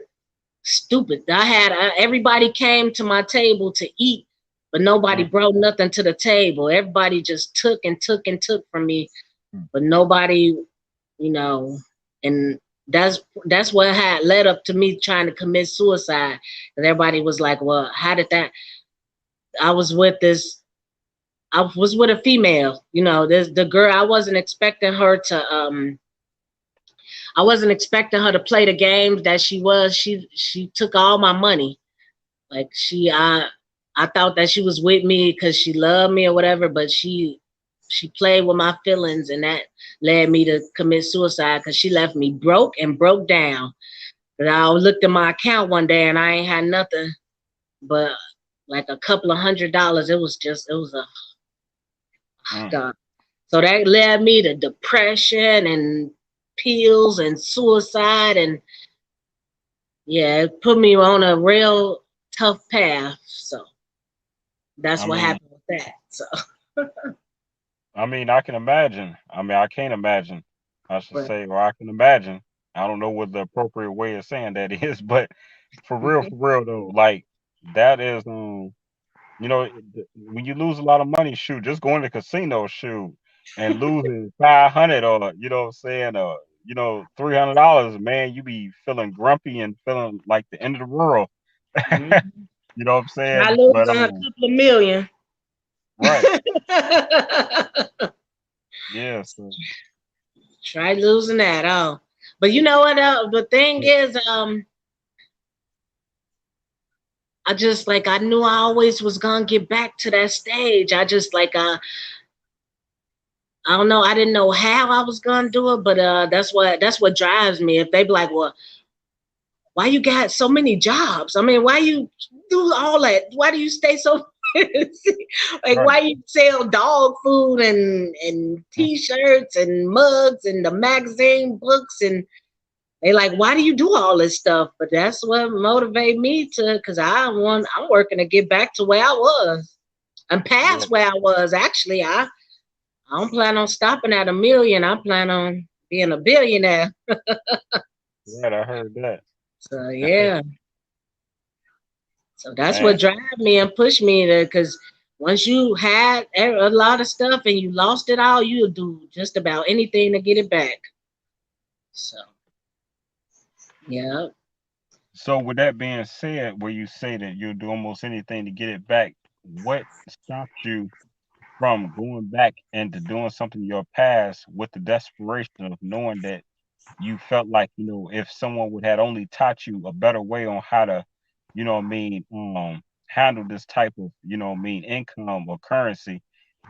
stupid. Everybody came to my table to eat, but nobody Mm. brought nothing to the table. Everybody just took and took and took from me, Mm. but nobody, you know, and that's what had led up to me trying to commit suicide. And everybody was like, "Well, how did that?" I was with this. I was with a female. This the girl. I wasn't expecting her to play the games that she was. She took all my money. Like I thought that she was with me because she loved me or whatever, but she played with my feelings, and that led me to commit suicide because she left me broke and broke down. But I looked at my account one day and I ain't had nothing but like a couple of $100. It was a Mm. God. So that led me to depression and pills and suicide, and yeah, it put me on a real tough path. So that's I what mean, happened with that. So I can imagine. I can't imagine. I should but say, or I can imagine. I don't know what the appropriate way of saying that is, but for real though, like that is, when you lose a lot of money, shoot, just going to casino, shoot. and losing 500 or what I'm saying, or $300, man, you be feeling grumpy and feeling like the end of the world. Mhm. You know what I'm Try saying? But losing a couple of million. right, yeah. So Try losing that. Oh, but you know what? The thing is, I just like I knew I always was gonna get back to that stage. I just like I don't know. I didn't know how I was gonna do it, but that's what drives me. If they be like, well, why you got so many jobs? I mean, why you do all that? Why do you stay so busy? Like, right, why you sell dog food and t-shirts and mugs and the magazine books and they like, why do you do all this stuff? But that's what motivate me to, cause I'm working to get back to where I was and yeah, past where I was. Actually, I don't plan on stopping at a million. I plan on being a billionaire. right. I heard that. So yeah. So that's what Man, drive me and push me to, because once you had a lot of stuff and you lost it all, you'll do just about anything to get it back. So yeah. so with that being said, where you say that you'll do almost anything to get it back, what stopped you from going back into doing something in your past with the desperation of knowing that you felt like, if someone would had only taught you a better way on how to, handle this type of, income or currency,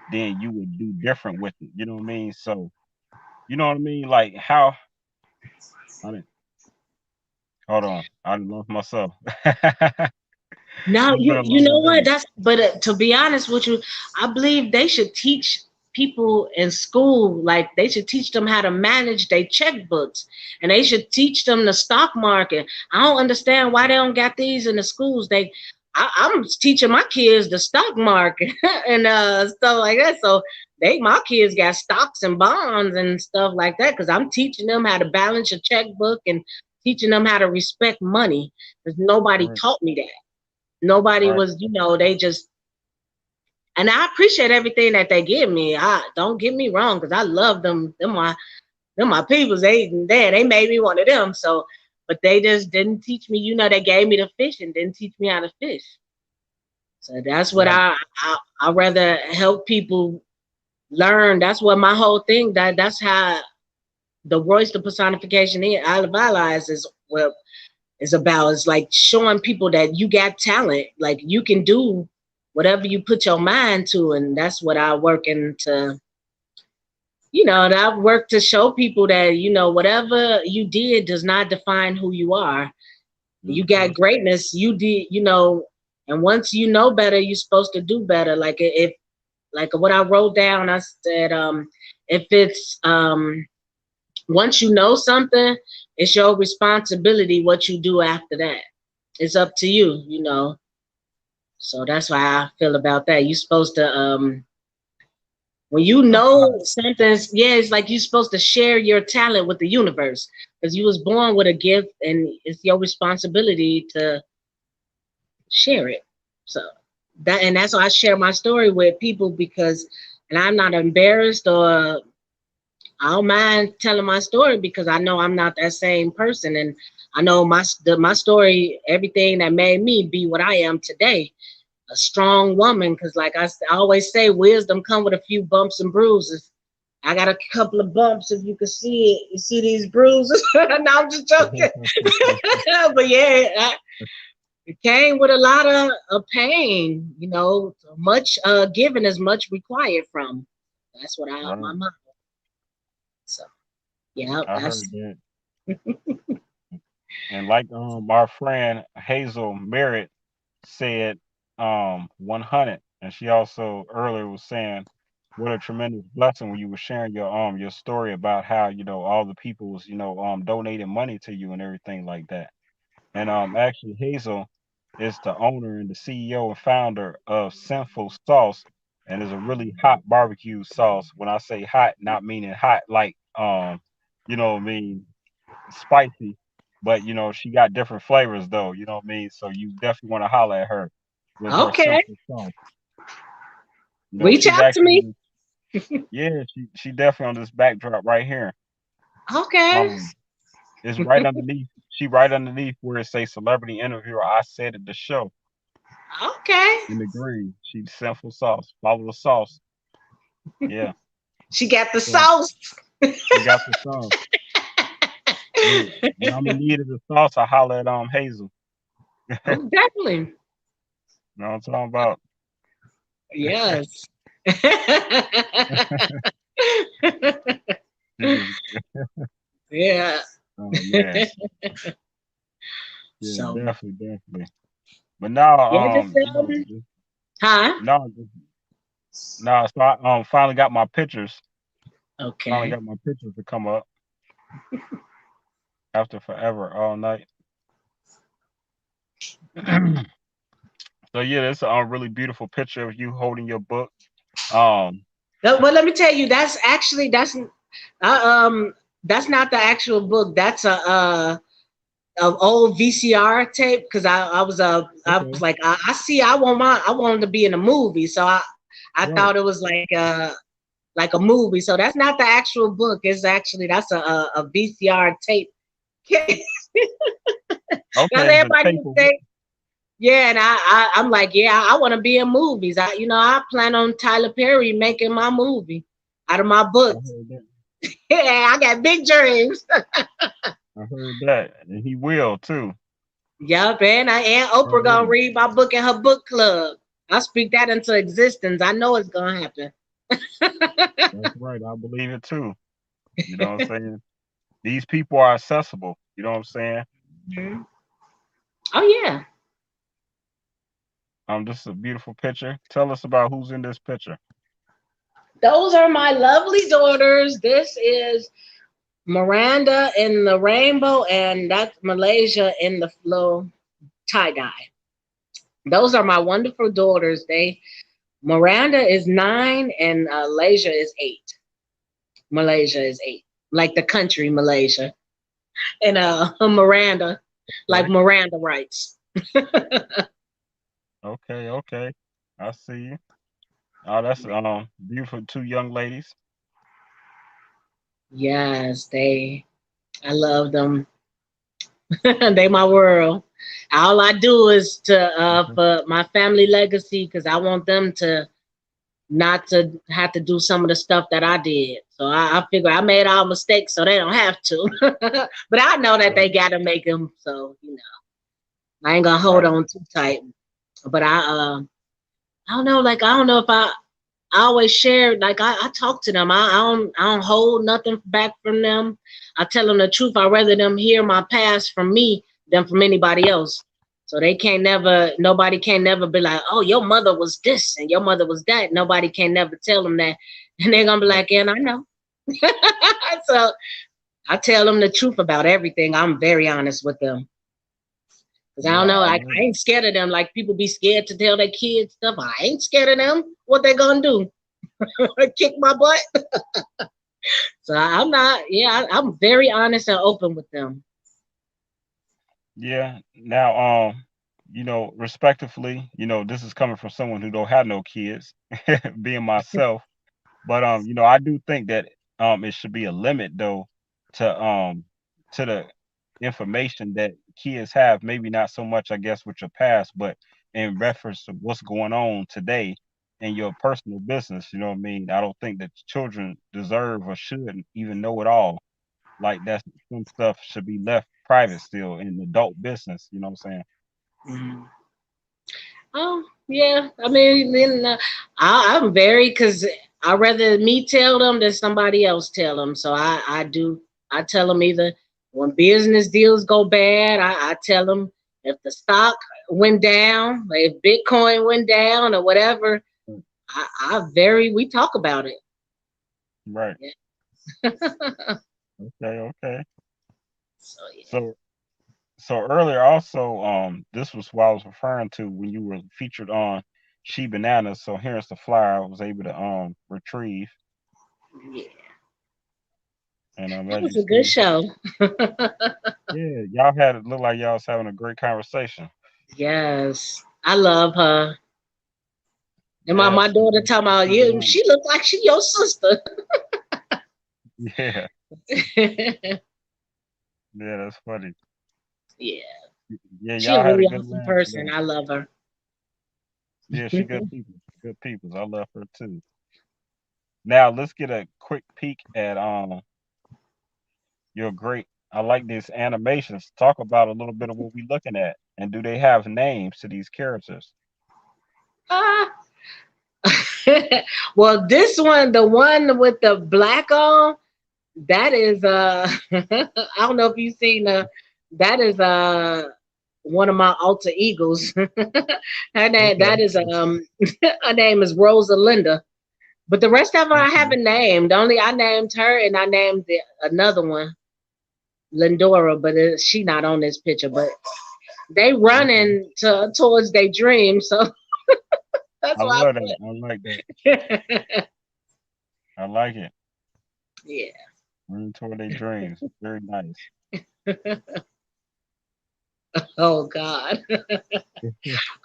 then you would do different with it. You know what I mean? So, you know what I mean? Like how I didn't hold on, I done lost myself. Now It's been a you know long what day. that's but to be honest with you, I believe they should teach people in school, like they should teach them how to manage their checkbooks and they should teach them the stock market. I don't understand why they don't got these in the schools. I'm teaching my kids the stock market and stuff like that. So my kids got stocks and bonds and stuff like that because I'm teaching them how to balance your checkbook and teaching them how to respect money because nobody Right, taught me that. Nobody right, was, they just, and I appreciate everything that they give me. I don't get me wrong, because I love them. Them my peoples. They made me one of them. So, but they just didn't teach me. They gave me the fish and didn't teach me how to fish. So that's what right, I rather help people learn. That's what my whole thing. That's how the voice, the personification in Isle of Allies is what is about. It's like showing people that you got talent, like you can do whatever you put your mind to, and that's what I work into. And I work to show people that whatever you did does not define who you are. You hmm, got greatness. You did, and once you know better, you're supposed to do better. Like if, like what I wrote down, I said, if it's once you know something, it's your responsibility what you do after that. It's up to you. So that's why I feel about that. You're supposed to when you apply know it. something's, yeah, it's like you're supposed to share your talent with the universe because you was born with a gift and it's your responsibility to share it. So that's why I share my story with people because and I'm not embarrassed or I don't mind telling my story because I know I'm not that same person and I know my story, everything that made me be what I am today, a strong woman. Because like I always say, wisdom come with a few bumps and bruises. I got a couple of bumps, if you can see it. You see these bruises? No, I'm just joking. But yeah, it came with a lot of pain. Much given is much required from. That's what my Right, mom. So yeah, I that's heard that. And like our friend Hazel Merritt said 100, and she also earlier was saying what a tremendous blessing when you were sharing your story about how all the people was donating money to you and everything like that. And actually Hazel is the owner and the CEO and founder of Sinful Sauce, and is a really hot barbecue sauce. When I say hot, not meaning hot like what I mean, spicy, but she got different flavors though. You know what I mean? So you definitely want to holler at her with her okay. simple sauce. Reach She's out to me. actually Yeah, she definitely on this backdrop right here. Okay. Um, it's right underneath. She right underneath where it say celebrity interviewer. I said it the show Okay. in the green. She simple sauce. Follow the sauce. Yeah. She got the So sauce. she got the sauce. Look, when I'm in need of the sauce, I holler at Hazel. You Oh, definitely. know what I'm talking about? Yes. She just, Yeah. oh man, yeah, So definitely. But now, yeah, just huh? no, no. So I finally got my pictures. Finally Okay. got my pictures to come up after forever all night. So yeah, it's a really beautiful picture of you holding your book. Um, Well, let me tell you, that's actually that's not the actual book. That's a old VCR tape because I was okay, like I see I wanted to be in a movie, so I right, thought it was like a movie. So that's not the actual book. It's actually that's a VCR tape. That's okay. It's a everybody tape would of say. Yeah, and I'm like, yeah, I want to be in movies. I plan on Tyler Perry making my movie out of my I books. heard that. Yeah, I got big dreams. I heard that, and he will too. Yup, and Oprah gonna Already. read my book in her book club. I speak that into existence. I know it's gonna happen. That's right. I believe it too. You know what I'm saying? These people are accessible. You know what I'm saying? Mhm. Oh yeah, This is a beautiful picture. Tell us about who's in this picture. those are my lovely daughters. This is Miranda in the rainbow, and that's Malaysia in the little tie dye. Those are my wonderful daughters. They Miranda is 9 and Malaysia is 8. Malaysia is 8, like the country Malaysia, and Miranda, like Okay. Miranda writes. Okay. Okay. I see you. Oh, that's beautiful two young ladies. Yes, I love them. They my world. All I do is to Mhm. for my family legacy because I want them to not to have to do some of the stuff that I did. So I figure I made all mistakes so they don't have to. But I know that they Right. got to make them. So I ain't gonna hold Right. on too tight. But I don't know. Like I don't know if I always share. Like I talk to them. I don't hold nothing back from them. I tell them the truth. I rather them hear my past from me than from anybody else. So they can't never. Nobody can never be like, oh, your mother was this and your mother was that. Nobody can never tell them that, and they're gonna be Right. like, yeah, I know. So I tell them the truth about everything. I'm very honest with them. Cause I don't Yeah, know, I I know. ain't scared of them. Like people be scared to tell their kids stuff. I ain't scared of them. What they gonna do? Kick my butt? So I'm not. Yeah, I'm very honest and open with them. Yeah. Now, respectively, this is coming from someone who don't have no kids, being myself. But I do think that it should be a limit though to to the information that kids have. Maybe not so much, I guess, with your past, but in reference to what's going on today in your personal business. You know what I mean? I don't think that children deserve or should even know it all. Like that's some stuff should be left private still in adult business. You know what I'm saying? Mhm. Oh yeah, I mean, then I'm very because I rather me tell them than somebody else tell them. So I do I tell them either when business deals go bad, I tell them if the stock went down, if Bitcoin went down or whatever. I very we talk about it. Right. Yeah. Okay. Okay. So yeah. So earlier also, this was what I was referring to when you were featured on She Bananas. So here's the flyer I was able to retrieve, Yeah. and That as you was a good see, show. yeah, y'all had it look like y'all was having a great conversation. Yes. I love her. And my Absolutely. daughter talking about you, she looked like she your sister. Yeah. Yeah. Yeah, that's funny. Yeah, She a y'all had a really good awesome laugh person. together. I love her. Yeah, she good people. Good people. I love her too. Now let's get a quick peek at your great. I like these animations. Talk about a little bit of what we looking at, and do they have names to these characters? Ah. Well, this one, the one with the black on, that is I don't know if you've seen that is one of my alter egos. Her name Okay. that is her name is Rosalinda. But the rest of them I Okay. haven't named. Only I named her and I named another one, Lindora, but she not on this picture. But they Okay. running towards their dream, so that's I why love that. I like that. I put. I like it. Yeah. Running toward their dreams. Very nice. Oh God.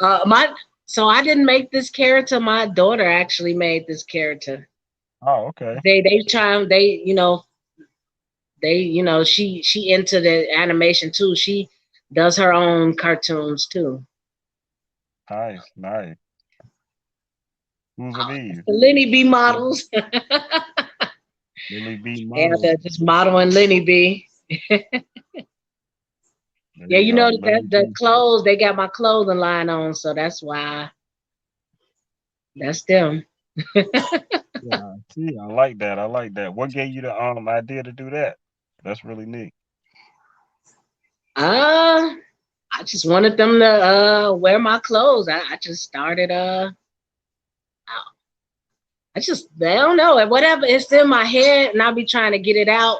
My so I didn't make this character. My daughter actually made this character. Oh, okay. They try they she into the animation too. She does her own cartoons too. Nice. Nice. Who's are these? The LinnyBee Lil- models. LinnyBee Yeah, models. they're just modeling LinnyBee. There Yeah, you you go. know that the LinnyBee. clothes they got my clothing line on, so that's why that's them. Yeah, I see. I like that. I like that. What gave you the idea to do that? That's really neat. Uh, I just wanted them to wear my clothes. I just started I just I don't know whatever it's in my head and I'll be trying to get it out.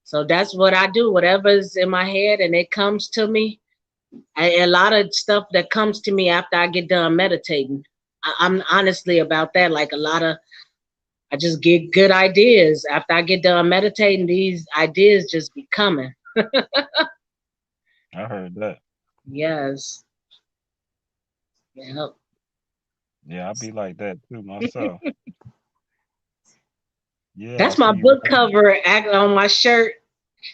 So that's what I do. Whatever's in my head and it comes to me. A lot of stuff that comes to me after I get done meditating. I'm honestly about that. Like a lot of I just get good ideas after I get done meditating. These ideas just be coming. I heard that. Yes. Yep. Yeah, I be like that too myself. Yeah, I That's see my you book rocking. cover on my shirt.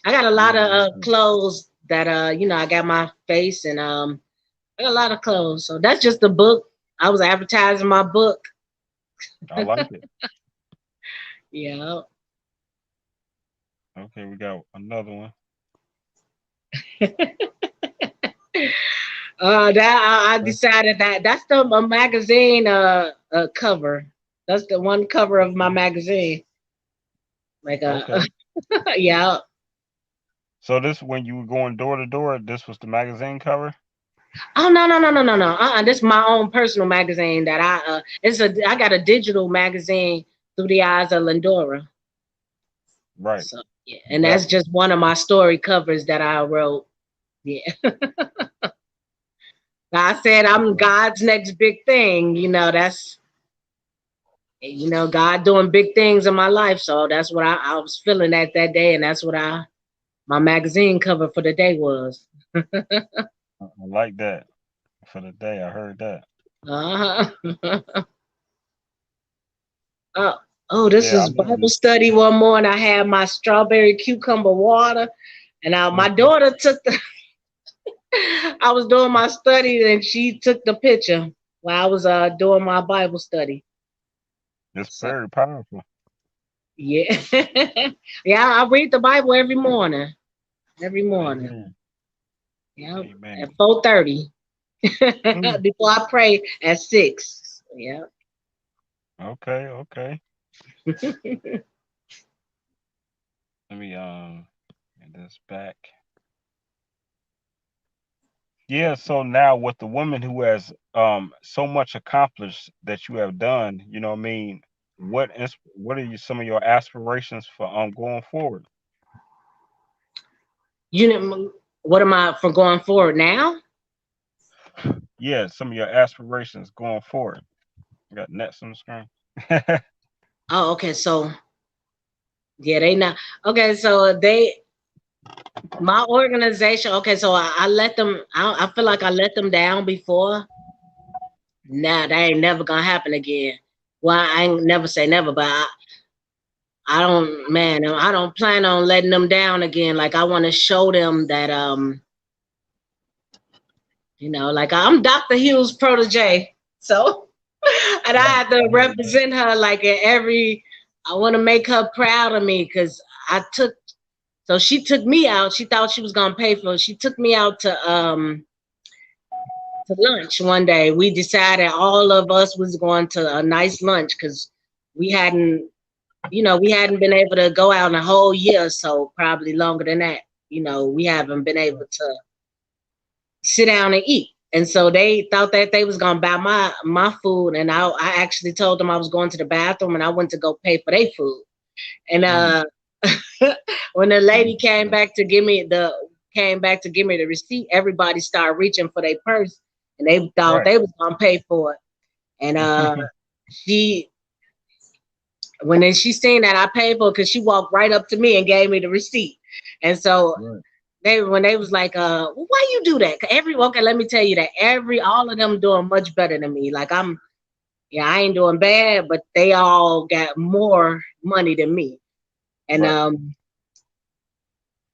I got a lot Yeah, of that's it. clothes that I got my face and I got a lot of clothes. So that's just the book. I was advertising my book. I like it. Yeah. Okay, we got another one. That I Okay. decided that's the magazine cover. That's the one cover of my magazine. Like Okay. yeah. So this when you were going door to door, this was the magazine cover? Oh no. This is my own personal magazine that I got a digital magazine through the eyes of Lindora. Right. So yeah, and that's Exactly. just one of my story covers that I wrote. Yeah. I said I'm Right. God's next big thing. That's God doing big things in my life. So that's what I was feeling at that day, and that's what my magazine cover for the day was. I like that for the day. I heard that. Uh-huh. Oh, oh, this Yeah, I is love Bible this. study one morning. I had my strawberry cucumber water, and my Hmm. daughter took the. I was doing my study, and she took the picture while I was doing my Bible study. It's So very powerful. yeah, yeah, I read the Bible every morning. Every morning. Amen. Yeah, at Amen. 4:30 Mm. before I pray at 6. Yeah. Okay, okay. Let me get this back. Yeah, so now with the woman who has so much accomplished that you have done, what I mean, what are some of your aspirations for going forward? You know, what am I for going forward now? Yeah, some of your aspirations going forward. I got nets on the screen. Oh, okay. So yeah, they not okay. So my organization. Okay, so I let them. I feel like I let them down before, nah, that ain't never gonna happen again. Well, I ain't never say never, but I don't, man, I don't plan on letting them down again. Like I want to show them that, like I'm Dr. Hughes' protege, so and I had to represent her like in every. I want to make her proud of me because I took. So she took me out. She thought she was gonna pay for it. She took me out to lunch one day. We decided all of us was going to a nice lunch because we hadn't, we hadn't been able to go out in a whole year, so probably longer than that. We haven't been able to sit down and eat. And so they thought that they was gonna buy my food, and I actually told them I was going to the bathroom and I went to go pay for their food. And when the lady came back to give me the receipt, everybody started reaching for their purse, and they thought they was gonna pay for it. And she, when she seen that I paid for it, because she walked right up to me and gave me the receipt. And so when they was like, well, why you do that? Okay, let me tell you that all of them doing much better than me. Like I ain't doing bad, but they all got more money than me. And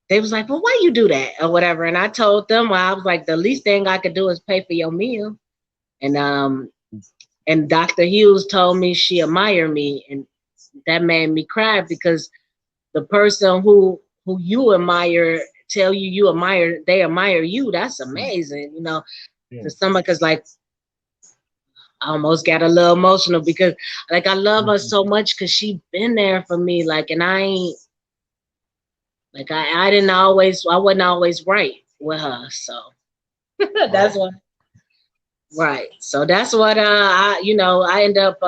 they was like, well, why you do that or whatever? And I told them, well, I was like, the least thing I could do is pay for your meal. And Dr. Hughes told me she admired me, and that made me cry, because the person who you admire tell you they admire you. That's amazing, to somebody, because like I almost got a little emotional because like I love her so much because she been there for me. Like, and I ain't like I wasn't always right with her. So that's what So that's what I end up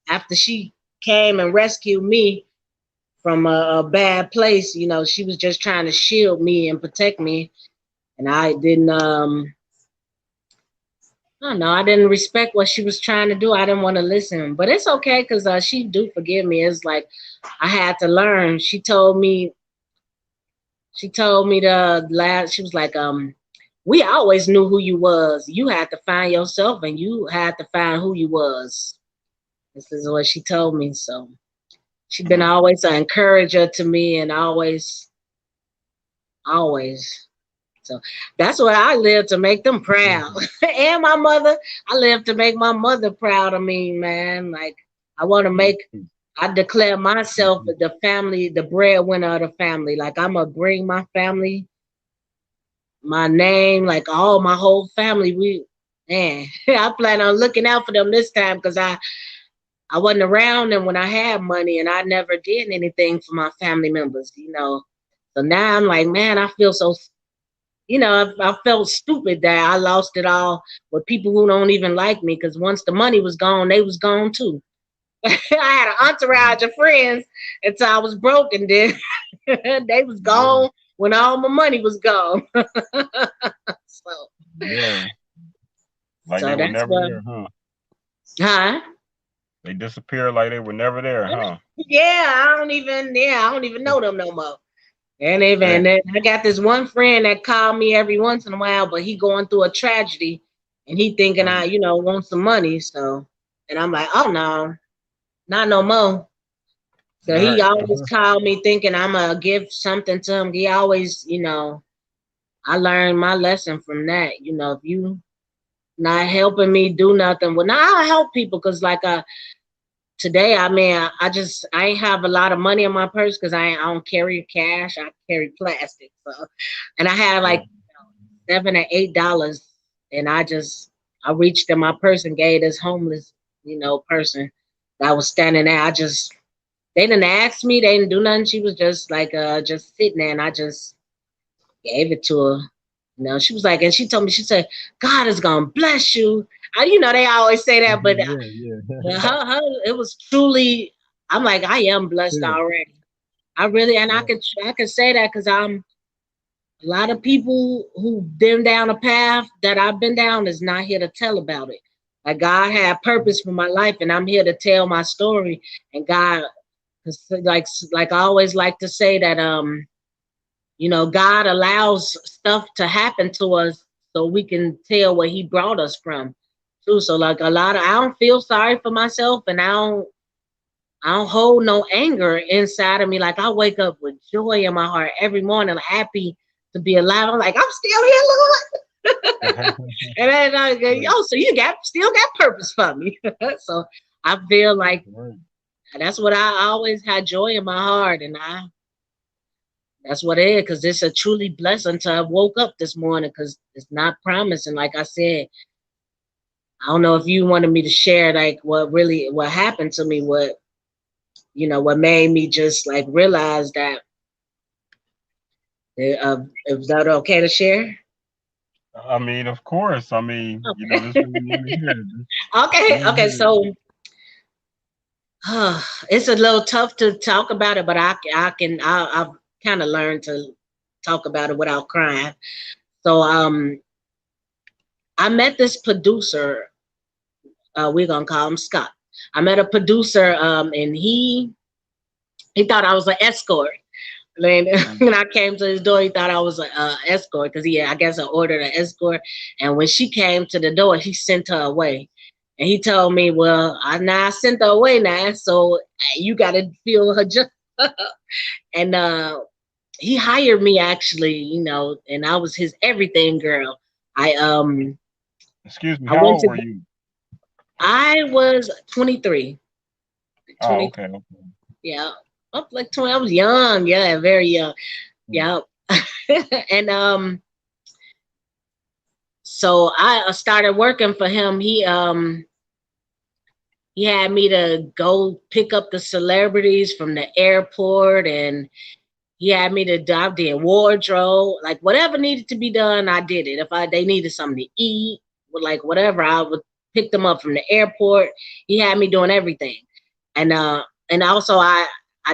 after she came and rescued me from a bad place, she was just trying to shield me and protect me. And I didn't I don't know. I didn't respect what she was trying to do. I didn't want to listen, but it's okay because she do forgive me. It's like I had to learn. She told me she was like, we always knew who you was. You had to find yourself, and you had to find who you was. This is what she told me. So she's been always an encourager to me, and always. So that's what I live to make them proud. And my mother, I live to make my mother proud of me, man. Like I declare myself the family, the breadwinner of the family. Like I'm gonna bring my family, my name, like all my whole family. I plan on looking out for them this time because I wasn't around them when I had money, and I never did anything for my family members, So now I'm like, man, I feel so. I felt stupid that I lost it all with people who don't even like me, because once the money was gone, they was gone too. I had an entourage of friends until I was broke, and then they was gone when all my money was gone. So like they were never there, huh? Huh? They disappeared like they were never there, huh? I don't even know them no more. And I got this one friend that called me every once in a while, but he going through a tragedy, and he thinking I, want some money. So, and I'm like, oh no, not no more. So he always called me thinking I'm gonna give something to him. He always, I learned my lesson from that. If you not helping me do nothing, well, now I'll help people, because like today, I mean, I ain't have a lot of money in my purse because I don't carry cash. I carry plastic. So, and I had like $7 or $8, and I reached in my purse and gave this homeless, person that was standing there. They didn't ask me. They didn't do nothing. She was just like, just sitting there, and I just gave it to her. She was like, and she told me, she said, God is gonna bless you. They always say that, but it was truly, I'm like, I am blessed already. I really, and I could say that because a lot of people who've been down a path that I've been down is not here to tell about it. Like God had purpose for my life, and I'm here to tell my story. And God, like I always like to say that, God allows stuff to happen to us so we can tell where He brought us from. too. So like a lot of, I don't feel sorry for myself, and I don't hold no anger inside of me. Like I wake up with joy in my heart every morning, happy to be alive. I'm like, I'm still here, Lord. And then I go, yo, so you still got purpose for me. So I feel like that's what I always had, joy in my heart, and that's what it is. Because it's a truly blessing to have woke up this morning. Because it's not promising. Like I said, I don't know if you wanted me to share like what happened to me, what made me just like realize that. Is that okay to share? I mean, of course. I mean, Okay. this is what we want to hear. Okay. So it's a little tough to talk about it, but I've kind of learned to talk about it without crying. So I met this producer. We're gonna call him Scott. I met a producer, and he thought I was an escort. And when I came to his door, he thought I was an escort because I guess I ordered an escort. And when she came to the door, he sent her away. And he told me, well, I sent her away now, so you got to feel her just. And he hired me actually, and I was his everything girl. Excuse me, I how went old to. were you? I was 23. Oh, 20. okay, okay. Yeah, up like 20. I was young. Yeah, very young. Yeah. And so I started working for him. He had me to go pick up the celebrities from the airport, and he had me to I did wardrobe, like whatever needed to be done, I did it. If they needed something to eat, like whatever, I would pick them up from the airport. He had me doing everything, and also I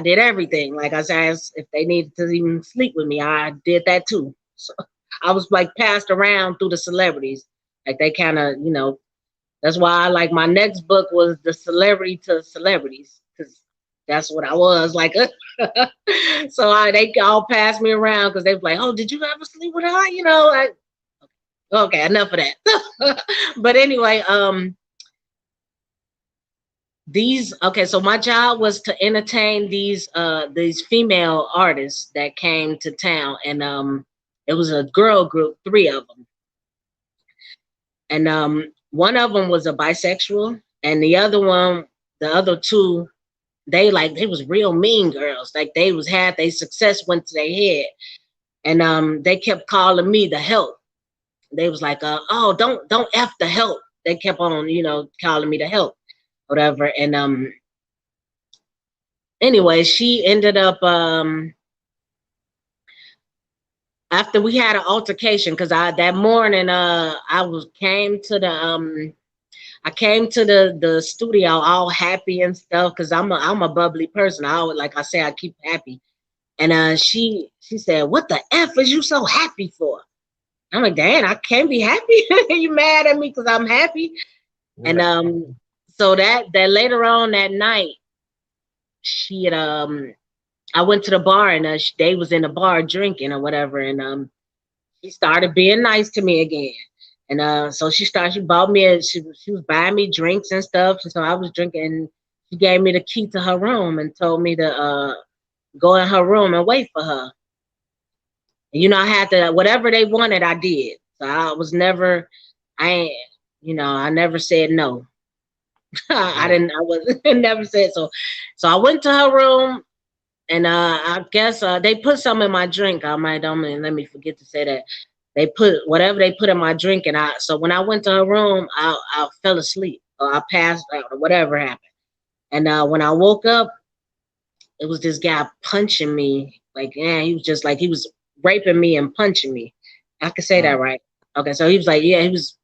did everything. Like I said, if they needed to even sleep with me, I did that too. So I was like passed around through the celebrities, like they kind of that's why I like my next book was the celebrity to celebrities, because that's what I was like. So they all passed me around because they were like, "Oh, did you ever sleep with her?" Okay, enough of that. But anyway, so my job was to entertain these female artists that came to town, and it was a girl group, 3 of them, and one of them was a bisexual, and the other 2, they was real mean girls. Like had their success went to their head, and they kept calling me the help. They was like, oh, don't F the help. They kept on, calling me the help, whatever. And anyway, she ended up after we had an altercation, because that morning I came to the studio all happy and stuff, because I'm a bubbly person. I always, like I say, I keep happy. And she said, "What the F is you so happy for?" I'm like, "Dang, I can't be happy." You mad at me because I'm happy? Yeah. And so that later on that night, she had I went to the bar, and they was in the bar drinking or whatever, and she started being nice to me again. And so she bought me she was buying me drinks and stuff. And so I was drinking, and she gave me the key to her room and told me to go in her room and wait for her. And, I had to, whatever they wanted, I did. So I never said no. I never said so. So I went to her room, and I guess they put some in my drink. Don't let me forget to say that. They put whatever they put in my drink, and so when I went to her room, I fell asleep, or I passed out, or whatever happened. And when I woke up, it was this guy punching me. Like, he was just like, he was raping me and punching me. I could say that, right? Okay, so he was like, he was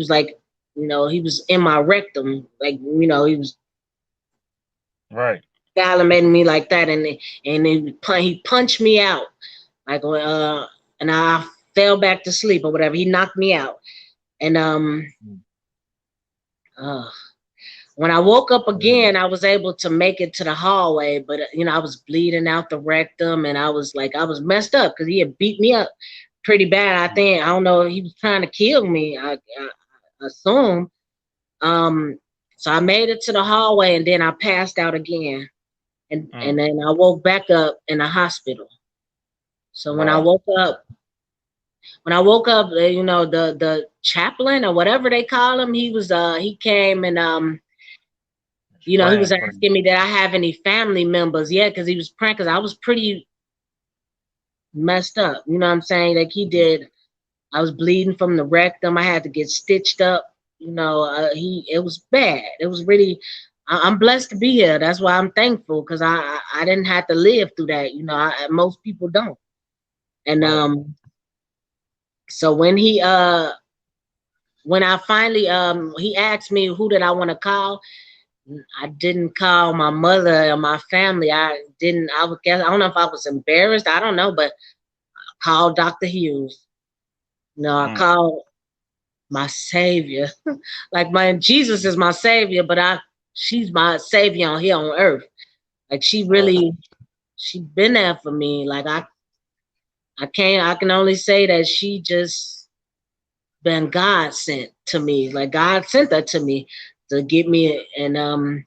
like, he was in my rectum, like, he was right, salivating me like that, and he punched me out, like, and I fell back to sleep or whatever. He knocked me out, and when I woke up again, I was able to make it to the hallway, but I was bleeding out the rectum, and I was messed up because he had beat me up pretty bad. I think, I don't know, he was trying to kill me. assume. So I made it to the hallway, and then I passed out again, and then I woke back up in a hospital. So Wow. when I woke up, you know, the chaplain or whatever they call him, he came and you know, he was Praying for you. asking me did I have any family members? Yeah, because he was praying because I was pretty messed up. You know what I'm saying? Like he did. I was bleeding from the rectum. I had to get stitched up. You know, it was bad. It was really. I'm blessed to be here. That's why I'm thankful because I didn't have to live through that. You know, most people don't. And Right. so when I finally he asked me who did I want to call. I didn't call my mother or my family. I didn't. I would guess. I don't know if I was embarrassed. I don't know, but I called Dr. Hughes. No, I called my savior. Like my Jesus is my savior, but she's my savior on here on earth. Like Right. she been there for me. Like I can only say that she just been God sent to me. Like God sent her to me to get me and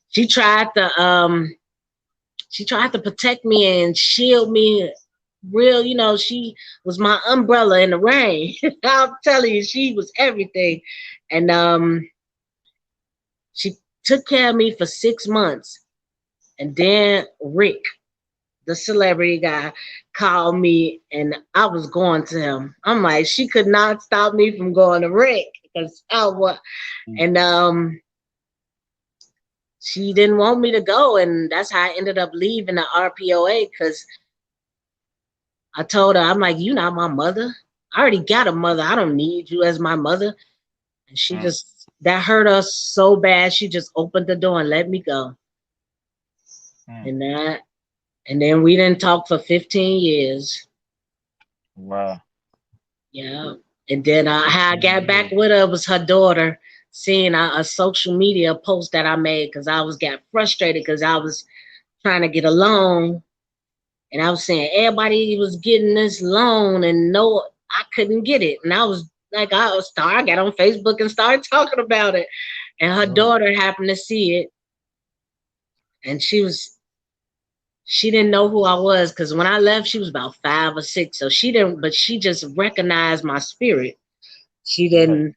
she tried to protect me and shield me real, you know, she was my umbrella in the rain. I'm telling you, she was everything. And she took care of me for 6 months. And then Rick, the celebrity guy, called me and I was going to him. I'm like, she could not stop me from going to Rick because I was and she didn't want me to go, and that's how I ended up leaving the R.P.O.A. because I told her, I'm like, you're not my mother. I already got a mother. I don't need you as my mother. And she just, that hurt us so bad. She just opened the door and let me go. And then we didn't talk for 15 years. Wow. Yeah. And then how I 15 got back years. with her was her daughter seeing a social media post that I made because I got frustrated because I was trying to get a loan. And I was saying everybody was getting this loan and no, I couldn't get it. And I was like, I got on Facebook and started talking about it. And her daughter happened to see it. And she didn't know who I was because when I left, she was about 5 or 6. So she didn't, but she just recognized my spirit. She Right. didn't,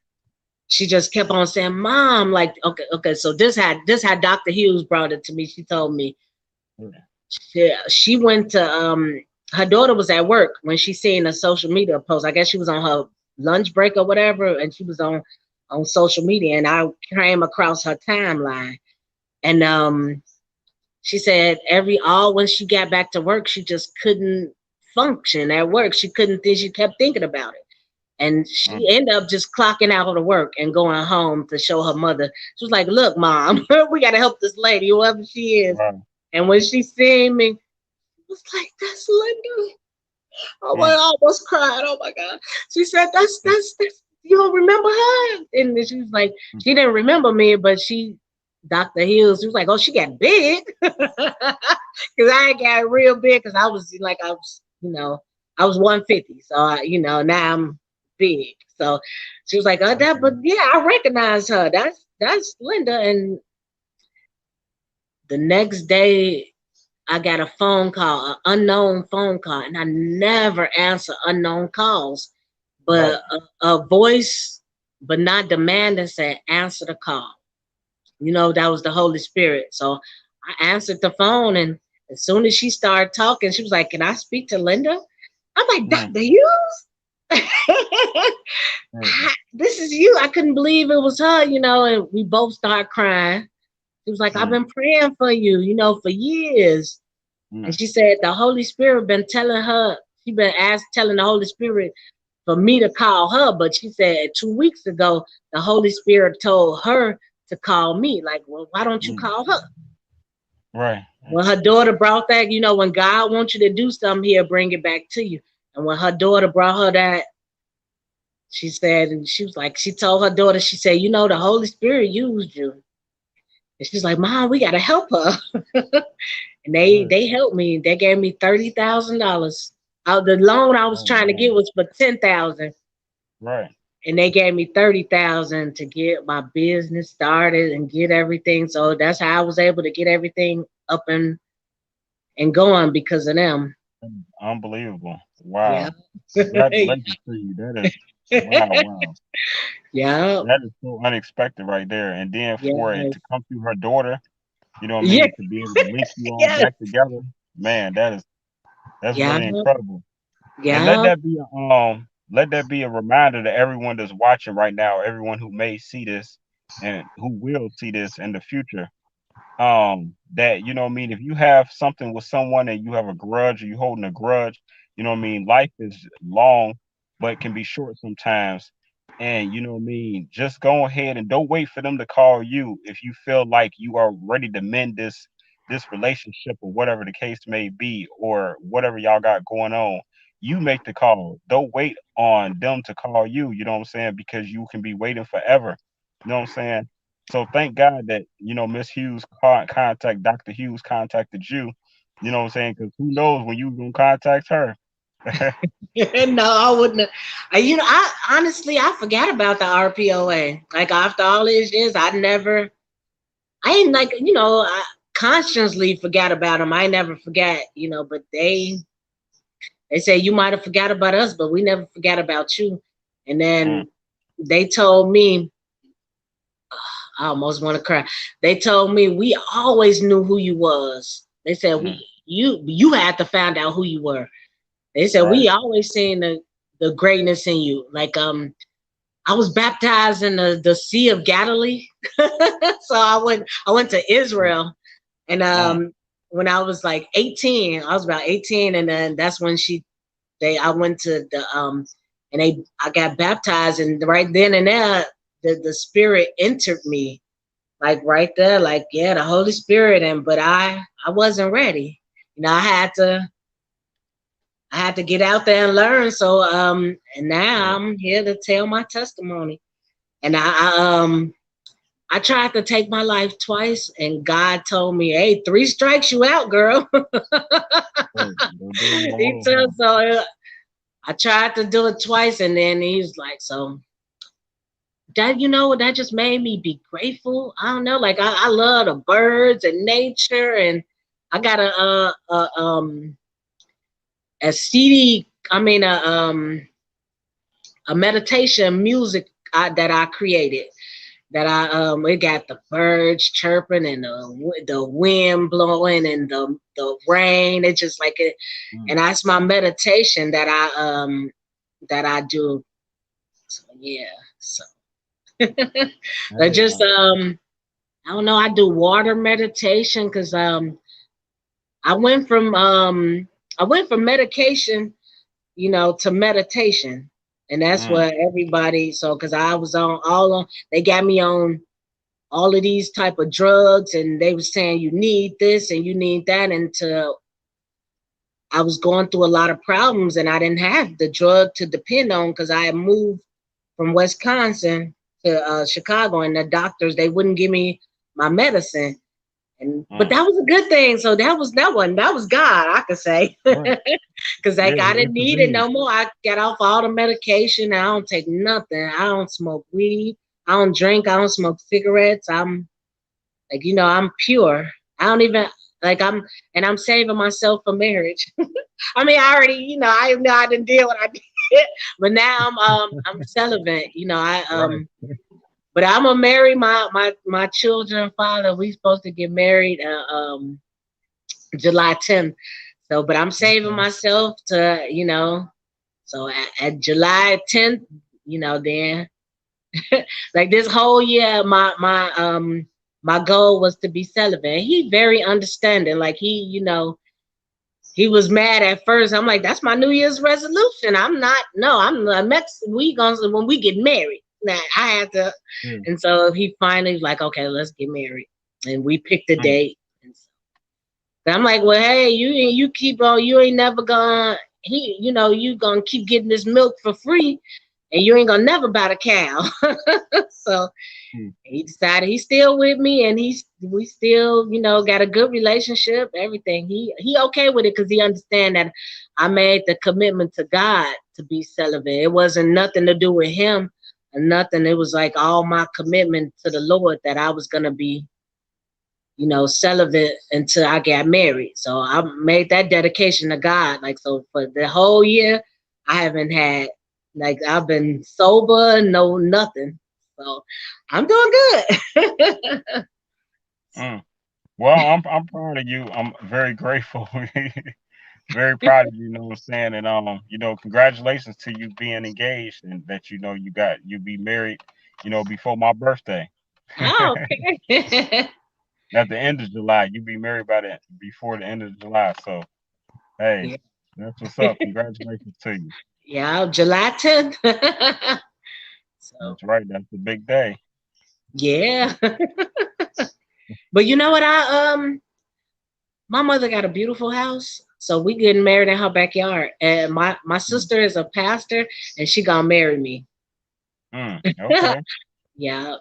she just kept on saying, Mom, like, okay. So this had Dr. Hughes brought it to me. She told me, she went to her daughter was at work when she seen a social media post. I guess she was on her lunch break or whatever, and she was on social media, and I came across her timeline, and she said all when she got back to work, she just couldn't function at work. She couldn't think. She kept thinking about it. And she ended up just clocking out of work and going home to show her mother. She was like, look, Mom, we got to help this lady, whoever she is. Wow. And when she seen me, was like, that's Linda. Oh, I almost cried. Oh my God. She said, that's you don't remember her? And she was like, she didn't remember me, but Dr. Hills, she was like, oh, she got big. Because I got real big because I was, you know, I was 150. So, now I'm big. So she was like, but yeah, I recognize her. That's Linda. And the next day, I got a phone call, an unknown phone call, and I never answer unknown calls. But a voice, but not demanding, said, answer the call. You know, that was the Holy Spirit. So I answered the phone, and as soon as she started talking, she was like, can I speak to Linda? I'm like, Dr. Hughes? This is you. I couldn't believe it was her, and we both started crying. She was like, I've been praying for you, for years. And she said the Holy Spirit been telling her, she been telling the Holy Spirit for me to call her. But she said 2 weeks ago, the Holy Spirit told her to call me. Like, well, why don't you call her? Right. When her daughter brought that, when God wants you to do something, he'll bring it back to you. And when her daughter brought her that, she said, and she was like, she told her daughter, she said, the Holy Spirit used you. And she's like, Mom, we got to help her. And they helped me. They gave me $30,000. The loan I was trying to get was for $10,000. Right. and they gave me 30,000 to get my business started and get everything. So that's how I was able to get everything up and going because of them. Unbelievable. Yeah. Wow. Congratulations to you. That is wow, wow. Yeah. That is so unexpected right there. And then for it Yeah. to come through her daughter, you know what I Yeah. mean, to be able to link you all Yeah. back together, man, that's Yeah. really incredible. And Yeah. let that be a reminder to everyone that's watching right now, everyone who may see this and who will see this in the future. That you know what I mean, if you have something with someone and you have a grudge or you holding a grudge, you know what I mean, life is long but it can be short sometimes. And you know what I mean, just go ahead and don't wait for them to call you if you feel like you are ready to mend this relationship or whatever the case may be or whatever y'all got going on. You make the call. Don't wait on them to call you, you know what I'm saying, because you can be waiting forever. You know what I'm saying? So thank God that Miss Hughes contact Dr. Hughes contacted you. You know what I'm saying? Because who knows when you gonna contact her? No, I wouldn't. I honestly I forgot about the R.P.O.A. Like after all these years, I ain't like I consciously forgot about them. I never forgot, but they say you might have forgot about us, but we never forgot about you. And Mm, then they told me, I almost want to cry. They told me we always knew who you was. They said mm, you had to find out who you were. They said right. we always seen the greatness in you. Like I was baptized in the Sea of Galilee. So I went to Mm, Israel and mm, when I was like 18, I was about 18 and then that's when I went to the and I got baptized and right then and there the spirit entered me like right there, like yeah, the Holy Spirit, but I wasn't ready. I had to get out there and learn. So and now mm, I'm here to tell my testimony. And I tried to take my life twice, and God told me, "Hey, three strikes you out, girl." right. Don't do it no He more, told huh? so. I tried to do it twice, and then he's like, "So that just made me be grateful." I don't know, like I love the birds and nature, and I got a CD. I mean a meditation music that I created. That it got the birds chirping and the wind blowing and the rain. It's just like it, Mm, and that's my meditation that I do. So yeah, so that I is just I don't know. I do water meditation because I went from um I went from medication, to meditation, and that's mm, what everybody. So because I was they got me on all of these type of drugs, and they were saying you need this and you need that, and I was going through a lot of problems, and I didn't have the drug to depend on because I had moved from Wisconsin to Chicago, and the doctors they wouldn't give me my medicine. But mm. that was a good thing. So that was God, I could say, Right. because Yeah, like I he didn't need it intervened. no more. I got off all the medication. I don't take nothing. I don't smoke weed. I don't drink. I don't smoke cigarettes. I'm like I'm pure. I don't even like I'm saving myself for marriage. I mean, I already I know I didn't deal what I did, but now I'm celibate. I Right. but I'm gonna marry my children father. We supposed to get married July 10th. So, but I'm saving Okay. myself to So at July 10th, then like this whole year, my goal was to be celibate. He very understanding. Like he was mad at first. I'm like, that's my New Year's resolution. I'm not. No, I'm next. We gonna when we get married. Now I had to, Yeah. and so he finally was like, okay, let's get married, and we picked a Mm, date. And so I'm like, well, hey, you keep on. You ain't never gonna. You gonna keep getting this milk for free, and you ain't gonna never buy the cow. So mm, he decided he's still with me, and we still got a good relationship, everything. He okay with it because he understand that I made the commitment to God to be celibate. It wasn't nothing to do with him. nothing. It was like all my commitment to the Lord that I was gonna be, celibate until I got married. So I made that dedication to God. Like, so for the whole year, I haven't had, like, I've been sober, no nothing. So I'm doing good. Mm. Well, I'm proud of you. I'm very grateful. Very proud of you, you know what I'm saying? And congratulations to you being engaged and that you be married, before my birthday. Oh, okay. At the end of July. You be married before the end of July. So hey, Yeah. that's what's up. Congratulations to you. Yeah, July 10th. So That's right. That's the big day. yeah. But you know what? My mother got a beautiful house. So we getting married in her backyard. And my Mm, sister is a pastor and she gonna marry me. okay. Yeah.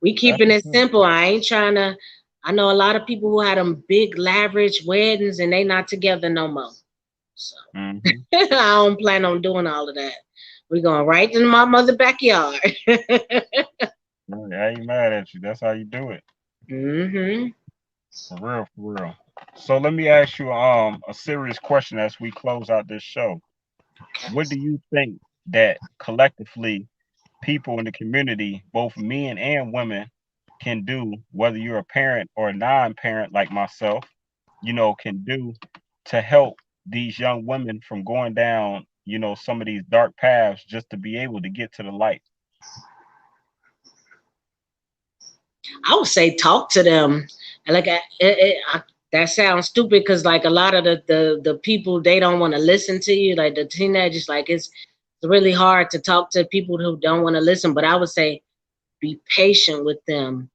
We That's keeping what's it up. simple. I ain't trying to. I know a lot of people who had them big lavish weddings and they not together no more. So Mm-hmm. I don't plan on doing all of that. We're going right in my mother backyard. Right. I ain't mad at you. That's how you do it. hmm For real, for real. So let me ask you a serious question as we close out this show. What do you think that collectively people in the community, both men and women, can do, whether you're a parent or a non-parent like myself, can do to help these young women from going down, some of these dark paths just to be able to get to the light? I would say talk to them. And like that sounds stupid because like a lot of the people they don't want to listen to you. Like the teenagers, like it's really hard to talk to people who don't want to listen. But I would say be patient with them,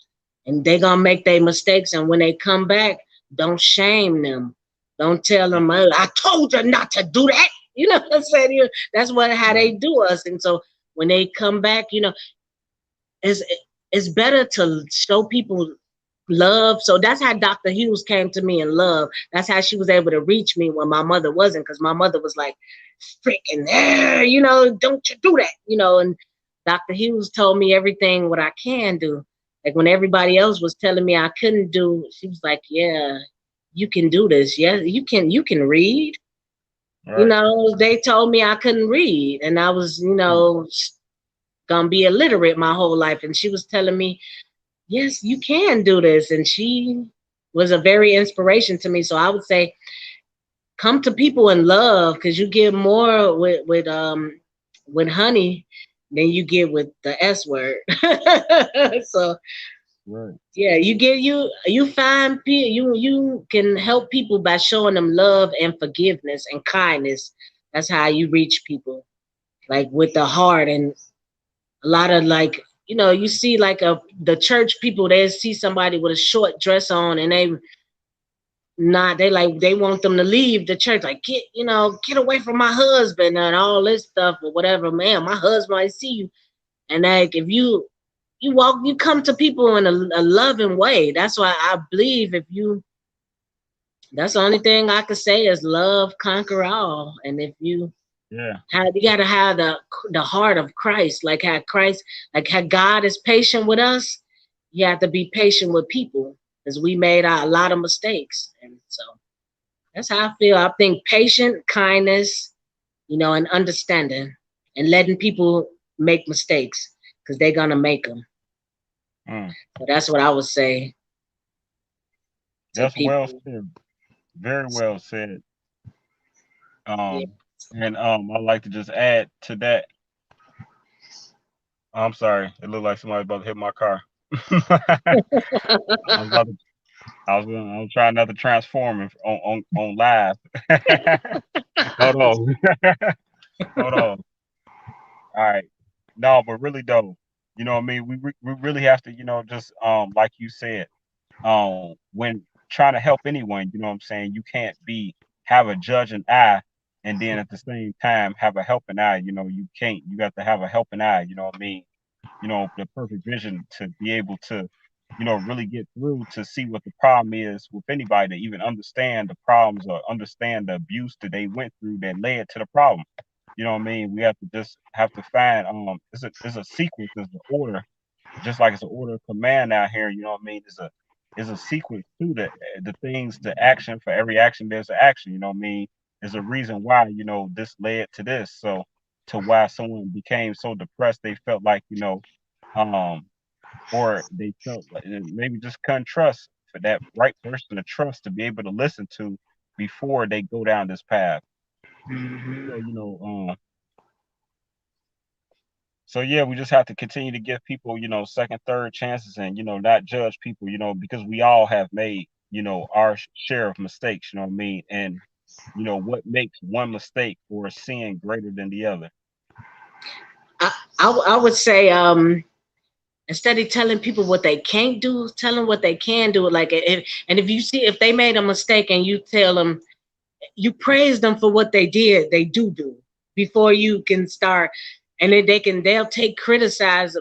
and they gonna make their mistakes. And when they come back, don't shame them. Don't tell them, oh, I told you not to do that. You know what I'm saying? That's how they Right. do us. And so when they come back, it's it's better to show people love. So that's how Dr. Hughes came to me in love. That's how she was able to reach me when my mother wasn't, because my mother was like, freaking, don't you do that, And Dr. Hughes told me everything what I can do. Like when everybody else was telling me I couldn't do, she was like, yeah, you can do this. Yeah, you can read. Right. They told me I couldn't read, and I was, Mm, gonna be illiterate my whole life. And she was telling me, yes, you can do this. And she was a very inspiration to me. So I would say come to people in love, because you get more with honey than you get with the S word. So right. yeah, you find people, you can help people by showing them love and forgiveness and kindness. That's how you reach people, like with the heart. And a lot of, like, you see like the church people, they see somebody with a short dress on and they want them to leave the church, like, get away from my husband and all this stuff or whatever. Man, my husband, I see you. And like, if you come to people in a loving way. That's why I believe, that's the only thing I could say is love conquer all. And if Yeah. you got to have the heart of Christ, like how God is patient with us. You have to be patient with people, because we made a lot of mistakes. And so that's how I feel. I think patient, kindness, and understanding, and letting people make mistakes, because they're gonna make them. Mm. So that's what I would say to That's well people. said. Very well said. Yeah. Um, and I'd like to just add to that. I'm sorry, it looked like somebody about to hit my car. I was about to, I was trying not to transform it on live. Hold on, hold on. All right, no, but really though, what I mean. We really have to, just like you said, when trying to help anyone, you know what I'm saying, you can't be have a judging eye and then at the same time have a helping eye. You can't. You got to have a helping eye. You know what I mean? The perfect vision to be able to, really get through to see what the problem is with anybody, to even understand the problems or understand the abuse that they went through that led to the problem. You know what I mean? We have to just have to find it's a sequence, it's an order, just like it's an order of command out here. You know what I mean? It's a sequence to the things, the action. For every action, there's an action. You know what I mean? There's a reason why this led to this. So to why someone became so depressed, they felt like um, or they felt like maybe just couldn't trust for that right person to trust to be able to listen to before they go down this path. Hmm. So so yeah, we just have to continue to give people, second, third chances, and not judge people, because we all have made, our share of mistakes, you know what I mean? And what makes one mistake or a sin greater than the other. I would say instead of telling people what they can't do, tell them what they can do. Like if you see if they made a mistake and you tell them, you praise them for what they did, they do before you can start, and then they'll take criticize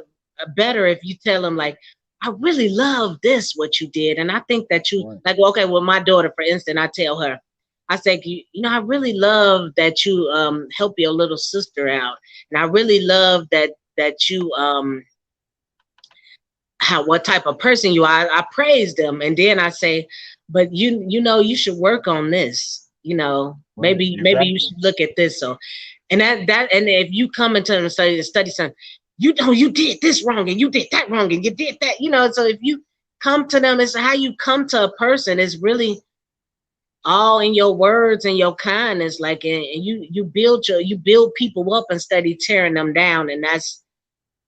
better if you tell them like, I really love this what you did, and I think that you Right. like okay, well my daughter for instance, I tell her, I say I really love that you help your little sister out, and I really love that you how what type of person you are. I praise them, and then I say, but you should work on this. Right. Maybe you Exactly. should look at this. So, and and if you come into them and study something, you did this wrong and you did that wrong and you did that. So if you come to them, it's how you come to a person. It's really all in your words and your kindness. Like, and you build people up instead of tearing them down, and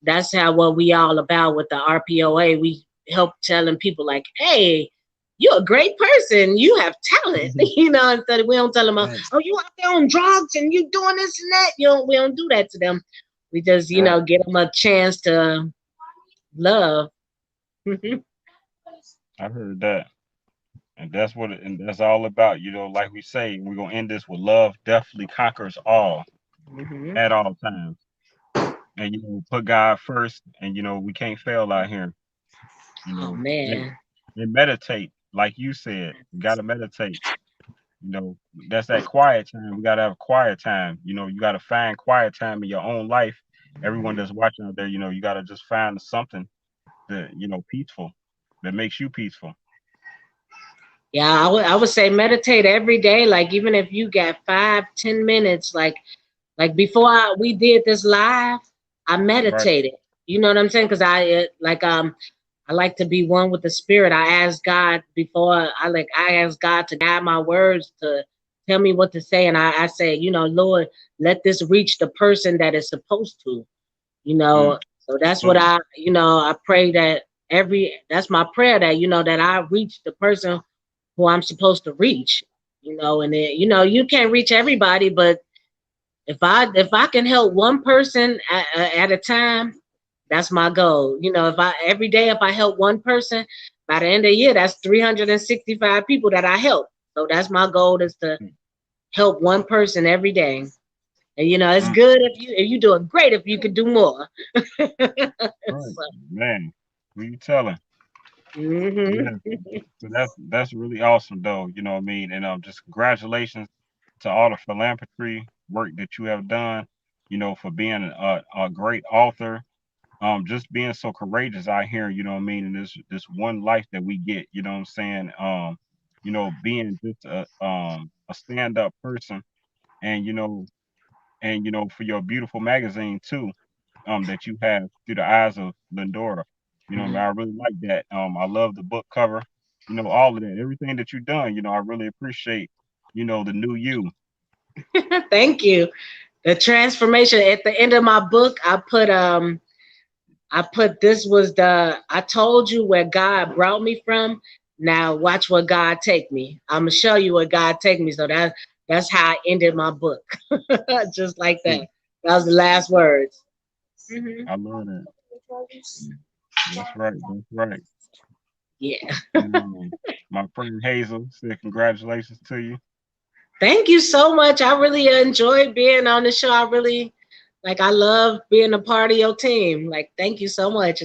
that's how what we all about with the R.P.O.A. We help telling people like, hey, you're a great person. You have talent. Instead of we don't tell them, Right. oh, you out there on drugs and you doing this and that. We don't do that to them. We just, Right. get them a chance to love. I heard that. And that's all about, like we say, we're gonna end this with love definitely conquers all Hmm. at all times. And put God first, and we can't fail out here. You Oh know, and, man. and meditate, like you said, we gotta meditate. You know, that's that quiet time. We gotta have quiet time. You gotta find quiet time in your own life. Everyone that's watching out there, you gotta just find something that peaceful, that makes you peaceful. Yeah, I would say meditate every day. Like even if you got 5, 10 minutes, like before we did this live, I Right. meditated. You know what I'm saying? Because I like to be one with the spirit. I ask God before I ask God to guide my words to tell me what to say, and I say, Lord, let this reach the person that is supposed to. Mm. So that's what So I pray that that's my prayer that that I reach the person who I'm supposed to reach. And then you can't reach everybody, but if I can help one person at a time, that's my goal. If I every day if I help one person, by the end of the year, that's 365 people that I help. So that's my goal is to mm, help one person every day. And it's mm, good if you doing great if you could do more. right, So, man, who you telling? hmm. Yeah. So that's really awesome though, you know what I mean? And just congratulations to all the philanthropy work that you have done, for being a great author. Just being so courageous out here, you know what I mean, in this one life that we get, you know what I'm saying? Being just a stand up person, and for your beautiful magazine too, that you have through the eyes of Lindora. I really like that. I love the book cover, all of that, everything that you've done. I really appreciate, the new you. Thank you. The transformation at the end of my book, I put this was I told you where God brought me from. Now watch where God take me. I'm gonna show you where God take me. So that's how I ended my book. Just like Hmm, that. That was the last words. Hmm. I love that. That's right. That's right. Yeah. And my friend Hazel said congratulations to you. Thank you so much. I really enjoyed being on the show. I really I love being a part of your team. Like thank you so much.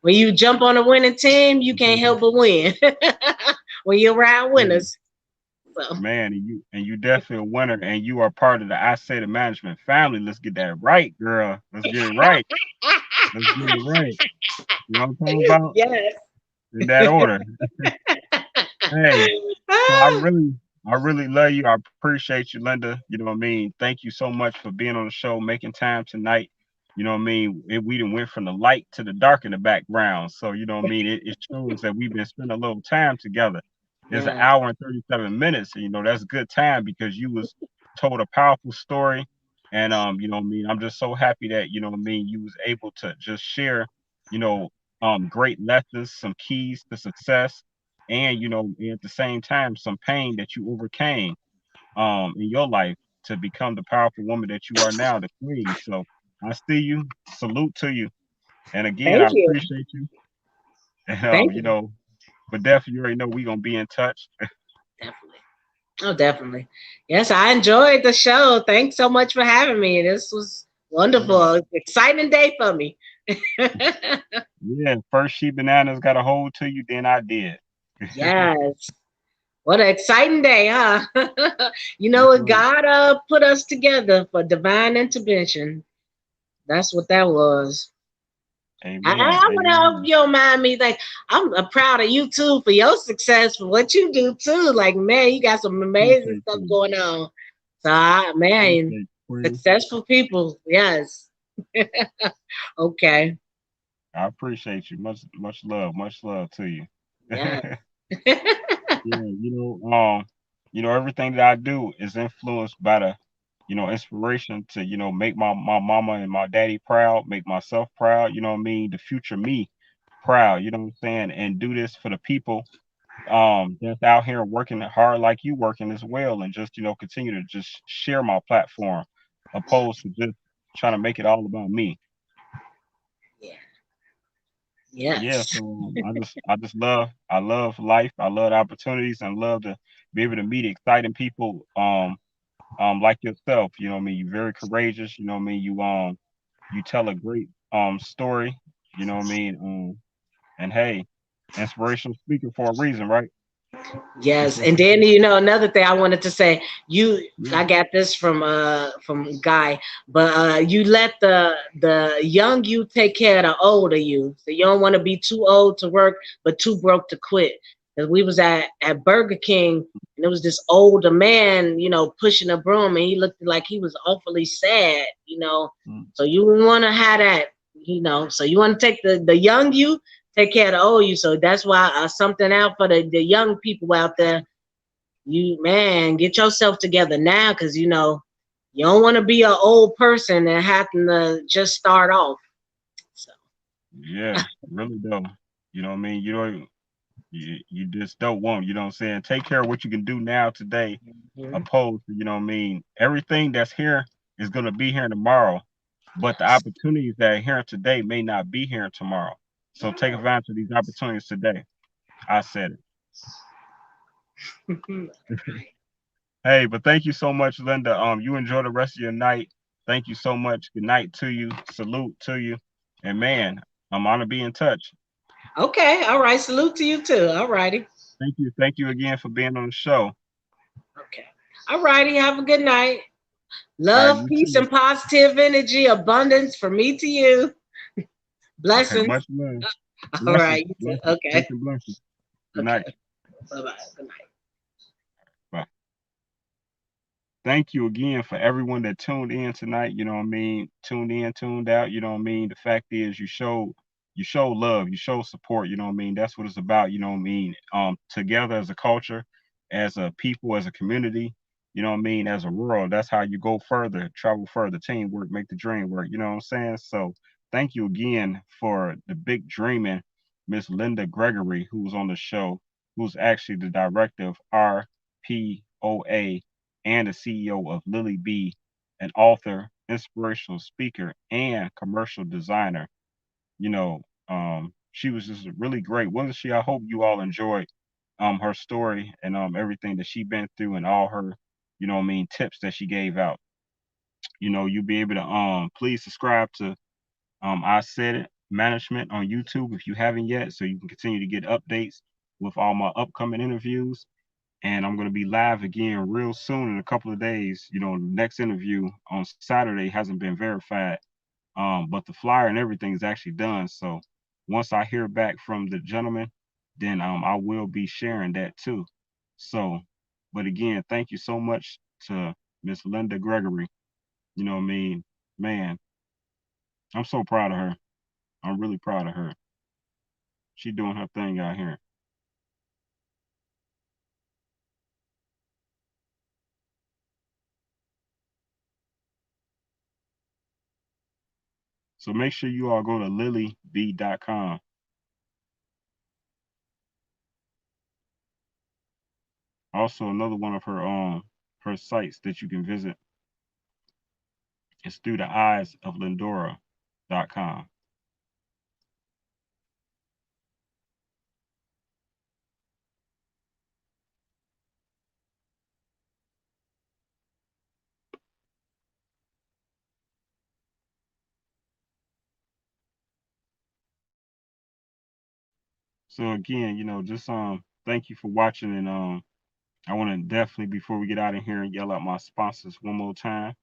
When you jump on a winning team, you can't help but win. When you're around Yeah, winners. So man, and you definitely a winner, and you are part of the I Say the Management family. Let's get that right, girl. Let's get it right. Let's get it right. You know what I'm talking about? yes. In that order. Hey, so I really love you. I appreciate you, Linda. You know what I mean? Thank you so much for being on the show, making time tonight. You know what I mean? We done went from the light to the dark in the background. So, you know what I mean? It shows that we've been spending a little time together. It's an Yes. hour and 37 minutes. And, you know, that's good time because you was told a powerful story. And you know what I mean? I'm just so happy that, you know what I mean, you was able to just share, you know, great lessons, some keys to success, and you know, at the same time, some pain that you overcame in your life to become the powerful woman that you are now, the queen. So I see you, salute to you, and again, I Thank you. appreciate you. And Thank you you. know, but definitely, you already know we gonna be in touch. Definitely. Oh, definitely. Yes, I enjoyed the show. Thanks so much for having me. This was Yeah, wonderful. Exciting day for me. yeah. First, she bananas got a hold to you, then I did. Yes. What an exciting day, huh? You know That's what? right. God put us together for divine intervention. That's what that was. Amen. I want to hope Amen. you don't mind me. Like, I'm proud of you too for your success, for what you do too. Like, man, you got some amazing Appreciate stuff you. going on. So, man, Appreciate you, Queen. successful people. Yes. Okay. I appreciate you. Much love to you. Yeah. Yeah, you know, everything that I do is influenced by the, you know, inspiration to, you know, make my mama and my daddy proud, make myself proud, you know what I mean, the future me proud, you know what I'm saying, and do this for the people that's out here working hard like you working as well, and just, you know, continue to just share my platform opposed to just trying to make it all about me. Yeah. Yeah, Yes. so I love life, I love the opportunities, and love to be able to meet exciting people like yourself. You know what I mean? You're very courageous. You know what I mean? You tell a great story. You know what I mean? And hey, inspirational speaker for a reason, right? Yes, and then you know another thing I wanted to say. You, Yeah. I got this from Guy, but you let the young you take care of the older you. So you don't want to be too old to work, but too broke to quit. Because we was at Burger King, and there was this older man, you know, pushing a broom, and he looked like he was awfully sad, you know. Mm. So you want to have that, you know. So you want to take the young you, take care of the old you. So that's why something out for the young people out there. You, man, get yourself together now, because you know you don't want to be an old person and having to just start off. So Yeah, really though. You know what I mean? You just don't want, you know what I'm saying? Take care of what you can do now today, mhm. opposed to, you know what I mean? Everything that's here is gonna be here tomorrow, but the Yes. opportunities that are here today may not be here tomorrow. So take advantage of these opportunities today. I said it. Hey, but thank you so much, Linda. You enjoy the rest of your night. Thank you so much. Good night to you. Salute to you. And man, I'm on to be in touch. Okay, all right. Salute to you too. All righty. Thank you. Thank you again for being on the show. Okay. All righty. Have a good night. All right, Love, you peace, too. and positive energy, abundance from me to you. All right, Blessings. much love. All Blessings. right. You too. Blessings. Peace Okay. and blessings. Good Okay. night. Bye bye. Good night. Bye. Thank you again for everyone that tuned in tonight. You know what I mean? Tuned in, tuned out. You know what I mean? The fact is you show love, you show support, you know what I mean? That's what it's about, you know what I mean? Together as a culture, as a people, as a community, you know what I mean, as a world, that's how you go further, travel further, teamwork, make the dream work, you know what I'm saying? So thank you again for the big dreaming Miss Linda Gregory, who's on the show, who's actually the director of R.P.O.A and the CEO of LinnyBee, an author, inspirational speaker, and commercial designer. You know, she was just really great, wasn't she? I hope you all enjoyed her story and everything that she been through and all her, you know what I mean, tips that she gave out. You know, you'll be able to please subscribe to I Said It Management on YouTube if you haven't yet, so you can continue to get updates with all my upcoming interviews. And I'm going to be live again real soon in a couple of days. The next interview on Saturday hasn't been verified, but the flyer and everything is actually done. So once I hear back from the gentleman, then I will be sharing that too. So, but again, thank you so much to Miss Linda Gregory. You know what I mean? Man, I'm so proud of her. I'm really proud of her. She doing her thing out here. So make sure you all go to LinnyBee.com. Also, another one of her sites that you can visit is through the eyes of Lindora.com. So again, just thank you for watching, and I want to definitely, before we get out of here, and yell out my sponsors one more time.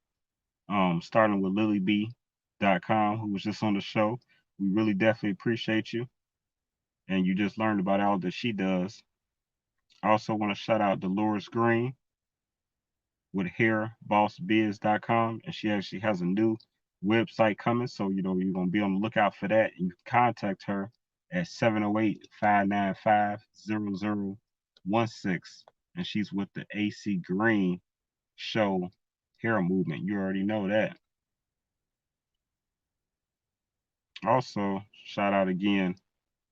Starting with LinnyBee.com, who was just on the show. We really definitely appreciate you, and you just learned about all that she does. I also want to shout out Dolores Green with hairbossbiz.com, and she actually has a new website coming, so you're gonna be on the lookout for that. You can contact her at 708-595-0016, and she's with the AC Green Show Hair Movement. You already know that. Also, shout out again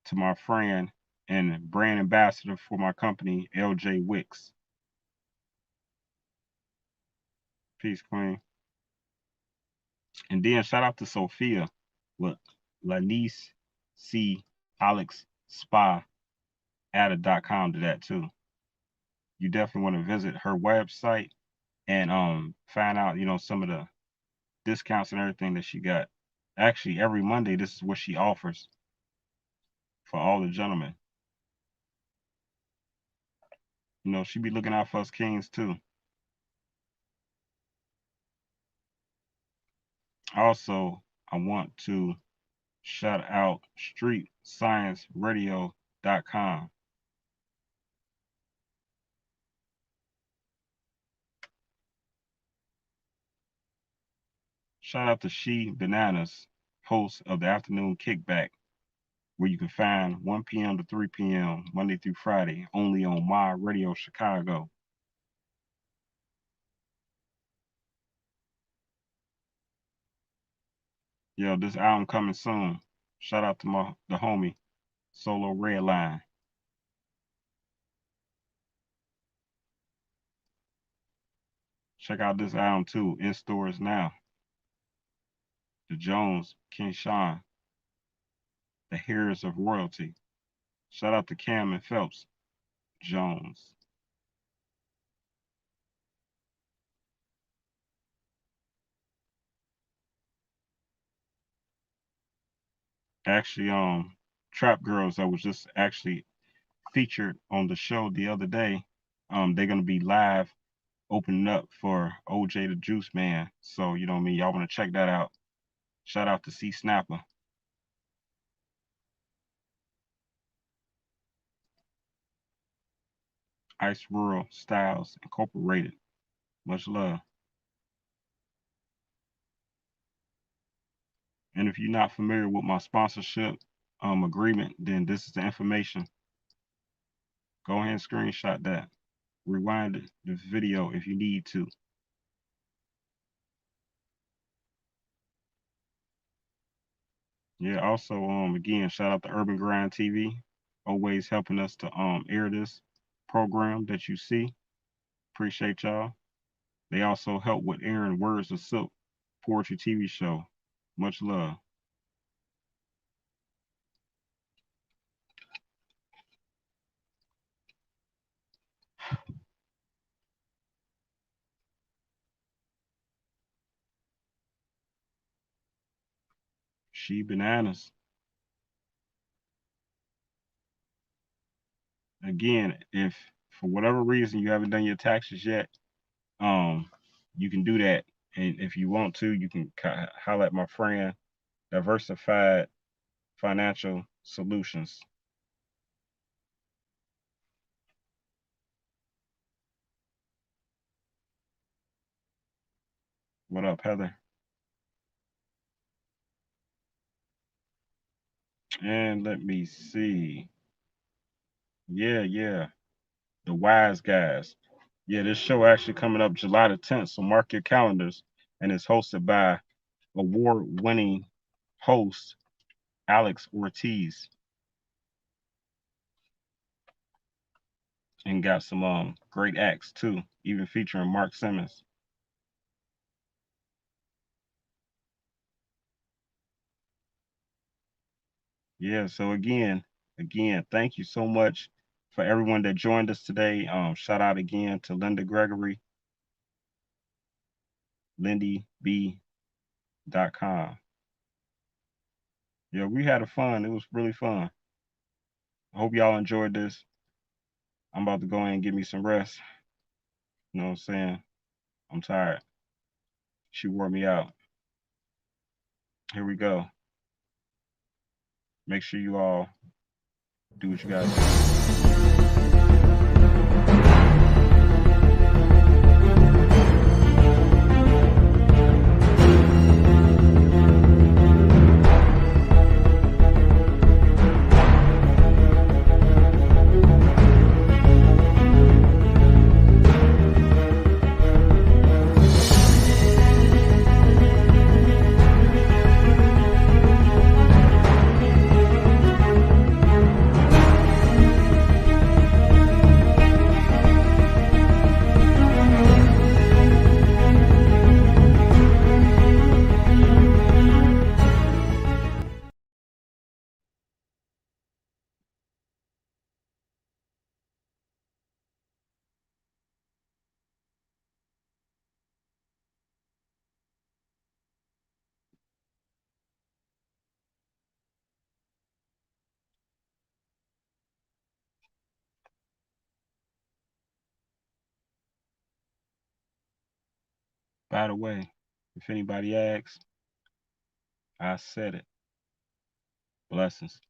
to my friend and brand ambassador for my company, LJ Wicks. Peace, Queen. And then shout out to Sophia with Lanice C. Alex Spa. Added.com to that too. You definitely want to visit her website and find out, some of the discounts and everything that she got. Actually, every Monday, this is what she offers for all the gentlemen. She be looking out for us kings too. Also, I want to shout out StreetScienceRadio.com. Shout out to She Bananas, host of the Afternoon Kickback, where you can find 1 p.m. to 3 p.m. Monday through Friday, only on My Radio Chicago. Yo, this album coming soon. Shout out to the homie Solo Redline. Check out this album too, in stores now. The Jones, King Sean, The Heirs of Royalty. Shout out to Cam and Phelps Jones. Actually, Trap Girls that was just actually featured on the show the other day. They're gonna be live opening up for OJ the Juice Man. So you know what I mean, y'all wanna check that out. Shout out to C Snapper. Ice Rural Styles Incorporated. Much love. And if you're not familiar with my sponsorship agreement, then this is the information. Go ahead and screenshot that. Rewind the video if you need to. Yeah, also again, shout out to Urban Grind TV, always helping us to air this program that you see. Appreciate y'all. They also help with airing Words of Silk poetry TV show. Much love. She Bananas. Again, if for whatever reason you haven't done your taxes yet, um, you can do that. And if you want to, you can holler at my friend, Diversified Financial Solutions. What up, Heather? And let me see. Yeah, yeah. The Wise Guys. Yeah, this show actually coming up July the 10th, so mark your calendars. And it's hosted by award-winning host Alex Ortiz, and got some great acts too, even featuring Mark Simmons. Yeah, so again, thank you so much for everyone that joined us today. Shout out again to Linda Gregory, LinnyBee.com. Yeah, we had a fun. It was really fun. I hope y'all enjoyed this. I'm about to go in and get me some rest. You know what I'm saying? I'm tired. She wore me out. Here we go. Make sure you all do what you gotta do. By the way, if anybody asks, I said it. Blessings.